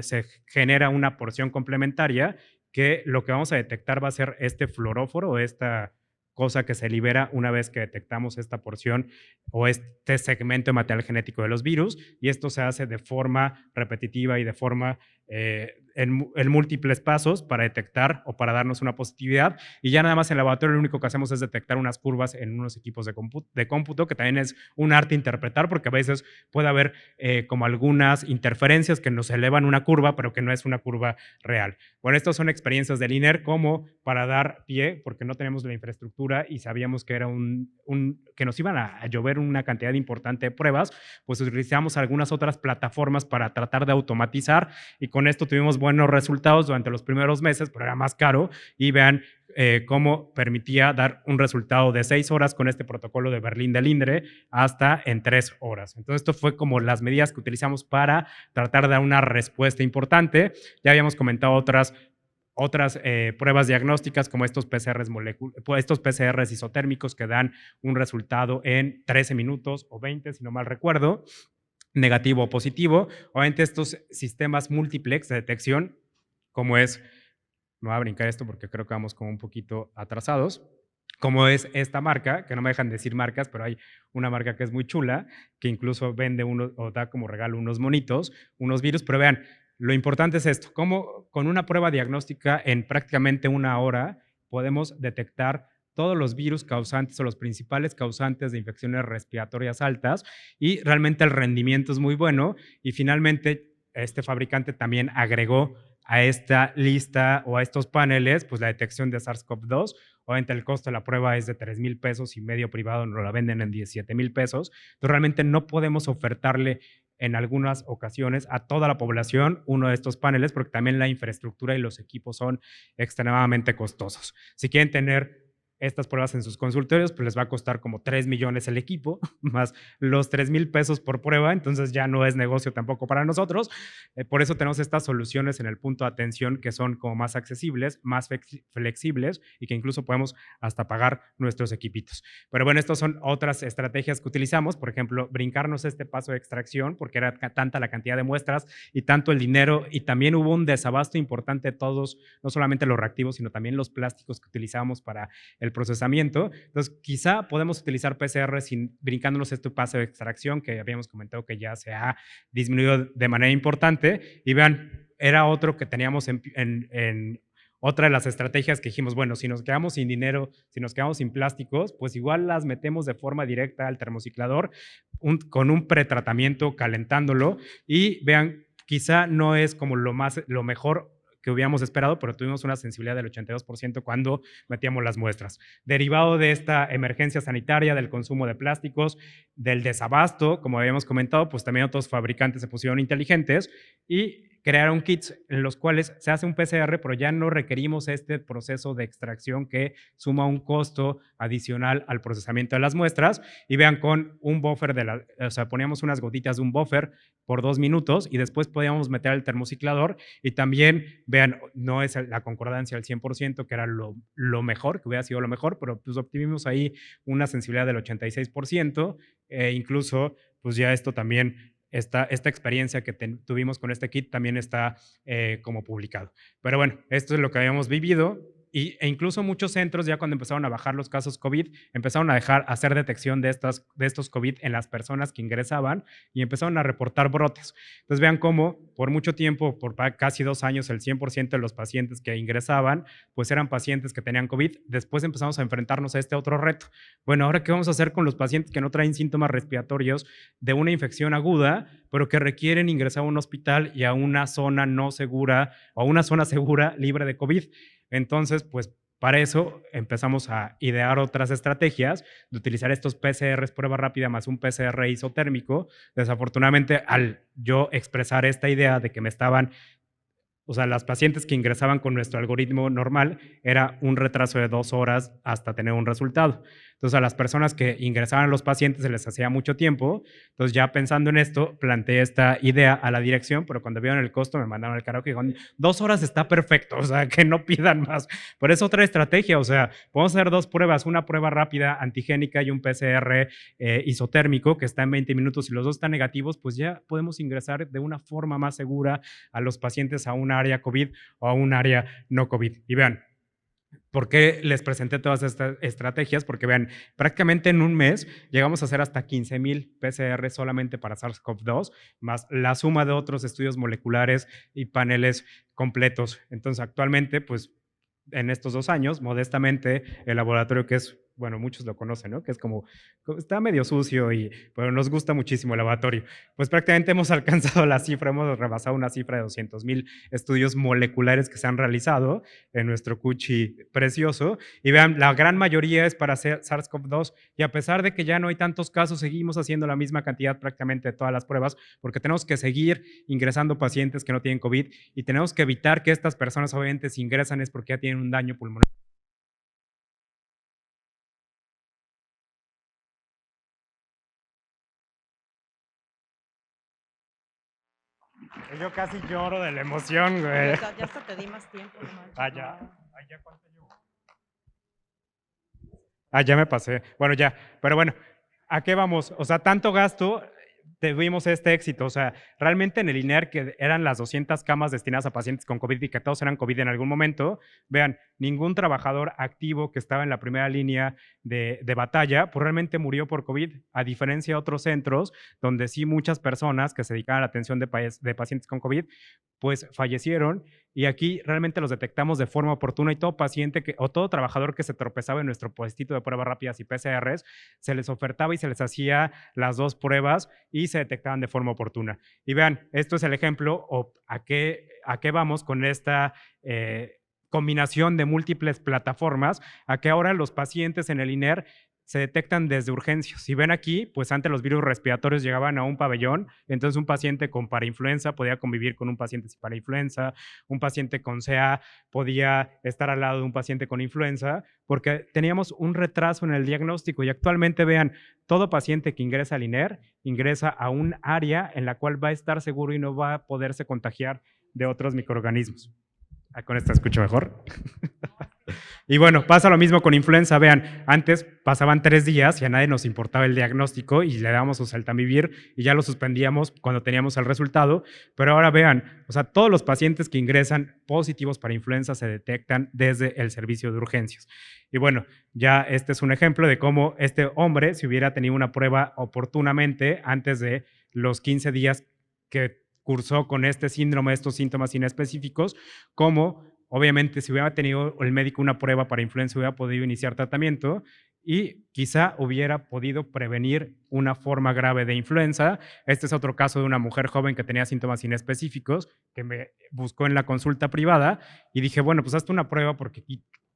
S2: se genera una porción complementaria que lo que vamos a detectar va a ser este fluoróforo, esta cosa que se libera una vez que detectamos esta porción o este segmento de material genético de los virus, y esto se hace de forma repetitiva y de forma en múltiples pasos para detectar o para darnos una positividad, y ya nada más en el laboratorio lo único que hacemos es detectar unas curvas en unos equipos de cómputo, que también es un arte interpretar, porque a veces puede haber como algunas interferencias que nos elevan una curva, pero que no es una curva real. Bueno, estas son experiencias del INER como para dar pie, porque no tenemos la infraestructura y sabíamos que era que nos iban a llover una cantidad importante de pruebas, pues utilizamos algunas otras plataformas para tratar de automatizar, y con esto tuvimos buenos resultados durante los primeros meses, pero era más caro, y vean cómo permitía dar un resultado de 6 horas con este protocolo de Berlín del INDRE hasta en 3 horas. Entonces, esto fue como las medidas que utilizamos para tratar de dar una respuesta importante. Ya habíamos comentado otras pruebas diagnósticas como estos PCRs isotérmicos que dan un resultado en 13 minutos o 20, si no mal recuerdo, negativo o positivo. Obviamente estos sistemas múltiplex de detección, como es, me voy a brincar esto porque creo que vamos como un poquito atrasados, como es esta marca, que no me dejan decir marcas, pero hay una marca que es muy chula, que incluso vende o da como regalo unos monitos, unos virus, pero vean, lo importante es esto, cómo con una prueba diagnóstica en prácticamente 1 hora podemos detectar todos los virus causantes o los principales causantes de infecciones respiratorias altas, y realmente el rendimiento es muy bueno, y finalmente este fabricante también agregó a esta lista o a estos paneles pues la detección de SARS-CoV-2. Obviamente el costo de la prueba es de 3,000 pesos y medio privado nos la venden en 17,000 pesos. Entonces realmente no podemos ofertarle en algunas ocasiones a toda la población uno de estos paneles, porque también la infraestructura y los equipos son extremadamente costosos. Si quieren tener estas pruebas en sus consultorios, pues les va a costar como 3 millones el equipo, más los 3,000 pesos por prueba, entonces ya no es negocio tampoco para nosotros. Por eso tenemos estas soluciones en el punto de atención que son como más accesibles, más flexibles, y que incluso podemos hasta pagar nuestros equipitos. Pero bueno, estas son otras estrategias que utilizamos, por ejemplo, brincarnos este paso de extracción, porque era tanta la cantidad de muestras y tanto el dinero, y también hubo un desabasto importante de todos, no solamente los reactivos, sino también los plásticos que utilizábamos para el procesamiento. Entonces, quizá podemos utilizar PCR sin brincándonos este paso de extracción que habíamos comentado que ya se ha disminuido de manera importante. Y vean, era otro que teníamos en otra de las estrategias que dijimos, bueno, si nos quedamos sin dinero, si nos quedamos sin plásticos, pues igual las metemos de forma directa al termociclador con un pretratamiento calentándolo, y vean, quizá no es como lo mejor que hubiéramos esperado, pero tuvimos una sensibilidad del 82% cuando metíamos las muestras. Derivado de esta emergencia sanitaria, del consumo de plásticos, del desabasto, como habíamos comentado, pues también otros fabricantes se pusieron inteligentes y crearon kits en los cuales se hace un PCR, pero ya no requerimos este proceso de extracción que suma un costo adicional al procesamiento de las muestras. Y vean, con un buffer o sea, poníamos unas gotitas de un buffer por 2 minutos y después podíamos meter el termociclador, y también, vean, no es la concordancia al 100%, que era lo mejor, que hubiera sido lo mejor, pero pues obtuvimos ahí una sensibilidad del 86%, incluso pues ya esto también, esta experiencia que tuvimos con este kit también está como publicado. Pero bueno, esto es lo que habíamos vivido. E incluso muchos centros, ya cuando empezaron a bajar los casos COVID, empezaron a hacer detección de estos COVID en las personas que ingresaban, y empezaron a reportar brotes. Entonces vean cómo por mucho tiempo, por casi 2 años, el 100% de los pacientes que ingresaban pues eran pacientes que tenían COVID. Después empezamos a enfrentarnos a este otro reto. Bueno, ¿ahora qué vamos a hacer con los pacientes que no traen síntomas respiratorios de una infección aguda, pero que requieren ingresar a un hospital y a una zona no segura, o a una zona segura libre de COVID? Entonces, pues para eso empezamos a idear otras estrategias de utilizar estos PCRs, prueba rápida, más un PCR isotérmico. Desafortunadamente, al yo expresar esta idea de que me estaban, o sea, las pacientes que ingresaban con nuestro algoritmo normal, era un retraso de 2 horas hasta tener un resultado. Entonces, a las personas que ingresaban a los pacientes se les hacía mucho tiempo. Entonces, ya pensando en esto, planteé esta idea a la dirección, pero cuando vieron el costo me mandaron al karaoke y dijeron, 2 horas está perfecto, o sea, que no pidan más. Pero es otra estrategia, o sea, podemos hacer 2 pruebas, una prueba rápida antigénica y un PCR isotérmico que está en 20 minutos, y los 2 están negativos, pues ya podemos ingresar de una forma más segura a los pacientes a una área COVID o a un área no COVID. Y vean, ¿Por qué les presenté todas estas estrategias? Porque vean, prácticamente en un mes llegamos a hacer hasta 15,000 PCR solamente para SARS-CoV-2, más la suma de otros estudios moleculares y paneles completos. Entonces, actualmente, pues, en estos 2 años, modestamente, el laboratorio que es, bueno, muchos lo conocen, ¿no? Que es como, está medio sucio, pero nos gusta muchísimo el laboratorio. Pues prácticamente hemos alcanzado la cifra, hemos rebasado una cifra de 200,000 estudios moleculares que se han realizado en nuestro Cuchi precioso. Y vean, la gran mayoría es para SARS-CoV-2 y a pesar de que ya no hay tantos casos, seguimos haciendo la misma cantidad prácticamente de todas las pruebas porque tenemos que seguir ingresando pacientes que no tienen COVID y tenemos que evitar que estas personas obviamente si ingresan es porque ya tienen un daño pulmonar. Yo casi lloro de la emoción, güey.
S3: Ya hasta te di más tiempo, no manches.
S2: Ya, ¿cuánto llevo? Ya me pasé. Bueno, ya. Pero bueno, ¿a qué vamos? O sea, tanto gasto, tuvimos este éxito. O sea, realmente en el INER, que eran las 200 camas destinadas a pacientes con COVID y que todos eran COVID en algún momento, vean, ningún trabajador activo que estaba en la primera línea de batalla, pues realmente murió por COVID, a diferencia de otros centros, donde sí muchas personas que se dedicaban a la atención de pacientes con COVID, pues fallecieron y aquí realmente los detectamos de forma oportuna y todo paciente o todo trabajador que se tropezaba en nuestro puestito de pruebas rápidas y PCRs, se les ofertaba y se les hacía las 2 pruebas y se detectaban de forma oportuna. Y vean, esto es el ejemplo o a qué vamos con esta combinación de múltiples plataformas, a que ahora los pacientes en el INER se detectan desde urgencias. Si ven aquí, pues antes los virus respiratorios llegaban a un pabellón, entonces un paciente con parainfluenza podía convivir con un paciente sin parainfluenza, un paciente con CA podía estar al lado de un paciente con influenza, porque teníamos un retraso en el diagnóstico y actualmente vean, todo paciente que ingresa al INER ingresa a un área en la cual va a estar seguro y no va a poderse contagiar de otros microorganismos. Con esta escucho mejor. Y bueno, pasa lo mismo con influenza. Vean, antes pasaban 3 días y a nadie nos importaba el diagnóstico y le dábamos su Saltamivir y ya lo suspendíamos cuando teníamos el resultado. Pero ahora vean, o sea, todos los pacientes que ingresan positivos para influenza se detectan desde el servicio de urgencias. Y bueno, ya este es un ejemplo de cómo este hombre, si hubiera tenido una prueba oportunamente antes de los 15 días que cursó con este síndrome, estos síntomas inespecíficos, como obviamente si hubiera tenido el médico una prueba para influenza, hubiera podido iniciar tratamiento y quizá hubiera podido prevenir una forma grave de influenza. Este es otro caso de una mujer joven que tenía síntomas inespecíficos, que me buscó en la consulta privada y dije, bueno, pues hazte una prueba porque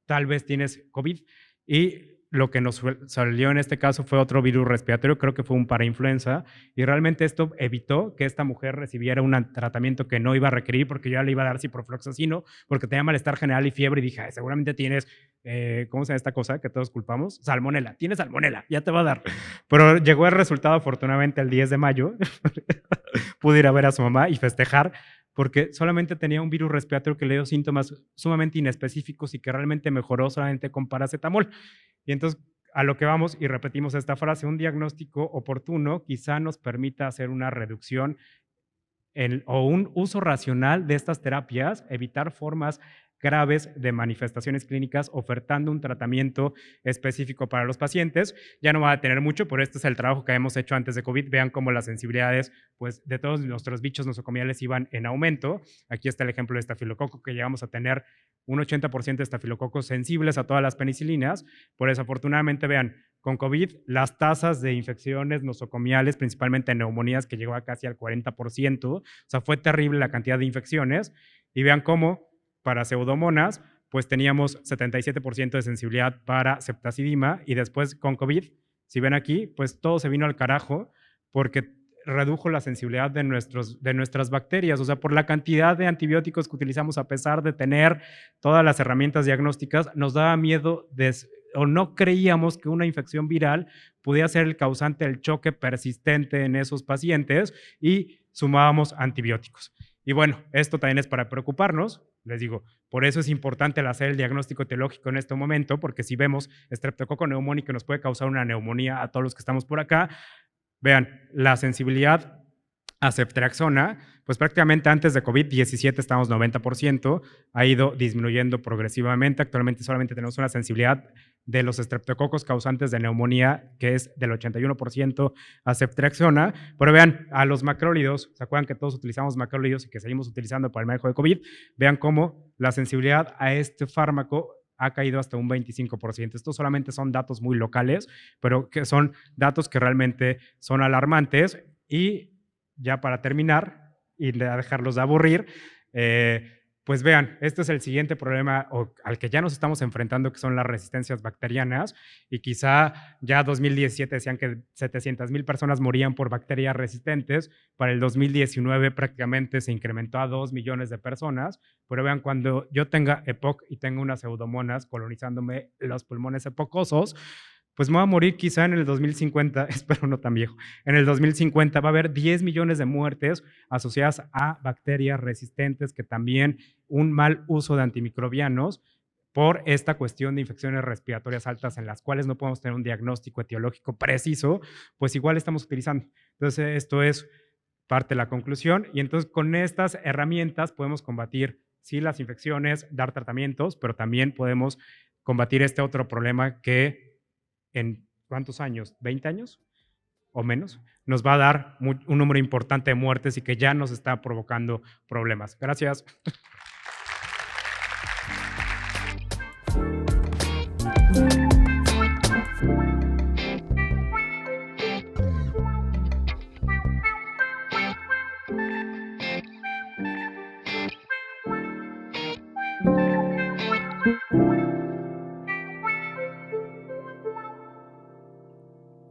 S2: tal vez tienes COVID. Y lo que nos salió en este caso fue otro virus respiratorio, creo que fue un parainfluenza, y realmente esto evitó que esta mujer recibiera un tratamiento que no iba a requerir porque yo ya le iba a dar ciprofloxacino, porque tenía malestar general y fiebre, y dije, seguramente tienes, ¿cómo se llama esta cosa que todos culpamos? Salmonela, tienes salmonela, ya te va a dar. Pero llegó el resultado afortunadamente el 10 de mayo, pude ir a ver a su mamá y festejar, porque solamente tenía un virus respiratorio que le dio síntomas sumamente inespecíficos y que realmente mejoró solamente con paracetamol. Y entonces, a lo que vamos y repetimos esta frase, un diagnóstico oportuno quizá nos permita hacer una reducción o un uso racional de estas terapias, evitar formas graves de manifestaciones clínicas, ofertando un tratamiento específico para los pacientes. Ya no va a tener mucho, pero este es el trabajo que hemos hecho antes de COVID. Vean cómo las sensibilidades pues, de todos nuestros bichos nosocomiales iban en aumento. Aquí está el ejemplo de estafilococo, que llegamos a tener un 80% de estafilococos sensibles a todas las penicilinas. Por eso, afortunadamente, vean, con COVID, las tasas de infecciones nosocomiales, principalmente neumonías, que llegó a casi al 40%, o sea, fue terrible la cantidad de infecciones. Y vean cómo para pseudomonas, pues teníamos 77% de sensibilidad para ceftazidima y después con COVID, si ven aquí, pues todo se vino al carajo porque redujo la sensibilidad de nuestras bacterias, o sea, por la cantidad de antibióticos que utilizamos a pesar de tener todas las herramientas diagnósticas, nos daba miedo o no creíamos que una infección viral pudiera ser el causante del choque persistente en esos pacientes y sumábamos antibióticos. Y bueno, esto también es para preocuparnos, les digo, por eso es importante el hacer el diagnóstico etiológico en este momento, porque si vemos estreptococo neumónico nos puede causar una neumonía a todos los que estamos por acá, vean, la sensibilidad a ceftriaxona, pues prácticamente antes de COVID-17 estábamos 90%, ha ido disminuyendo progresivamente. Actualmente solamente tenemos una sensibilidad de los estreptococos causantes de neumonía que es del 81% a ceftriaxona. Pero vean, a los macrólidos, ¿se acuerdan que todos utilizamos macrólidos y que seguimos utilizando para el manejo de COVID? Vean cómo la sensibilidad a este fármaco ha caído hasta un 25%. Estos solamente son datos muy locales, pero que son datos que realmente son alarmantes. Y ya para terminar y dejarlos de aburrir, pues vean, este es el siguiente problema al que ya nos estamos enfrentando, que son las resistencias bacterianas, y quizá ya 2017 decían que 700,000 personas morían por bacterias resistentes, para el 2019 prácticamente se incrementó a 2 millones de personas, pero vean, cuando yo tenga EPOC y tenga unas pseudomonas colonizándome los pulmones epocosos, pues me voy a morir quizá en el 2050, espero no tan viejo, en el 2050 va a haber 10 millones de muertes asociadas a bacterias resistentes, que también un mal uso de antimicrobianos por esta cuestión de infecciones respiratorias altas en las cuales no podemos tener un diagnóstico etiológico preciso, pues igual estamos utilizando. Entonces, esto es parte de la conclusión, y entonces con estas herramientas podemos combatir, sí, las infecciones, dar tratamientos, pero también podemos combatir este otro problema que en ¿cuántos años? ¿20 años o menos? Nos va a dar un número importante de muertes y que ya nos está provocando problemas. Gracias.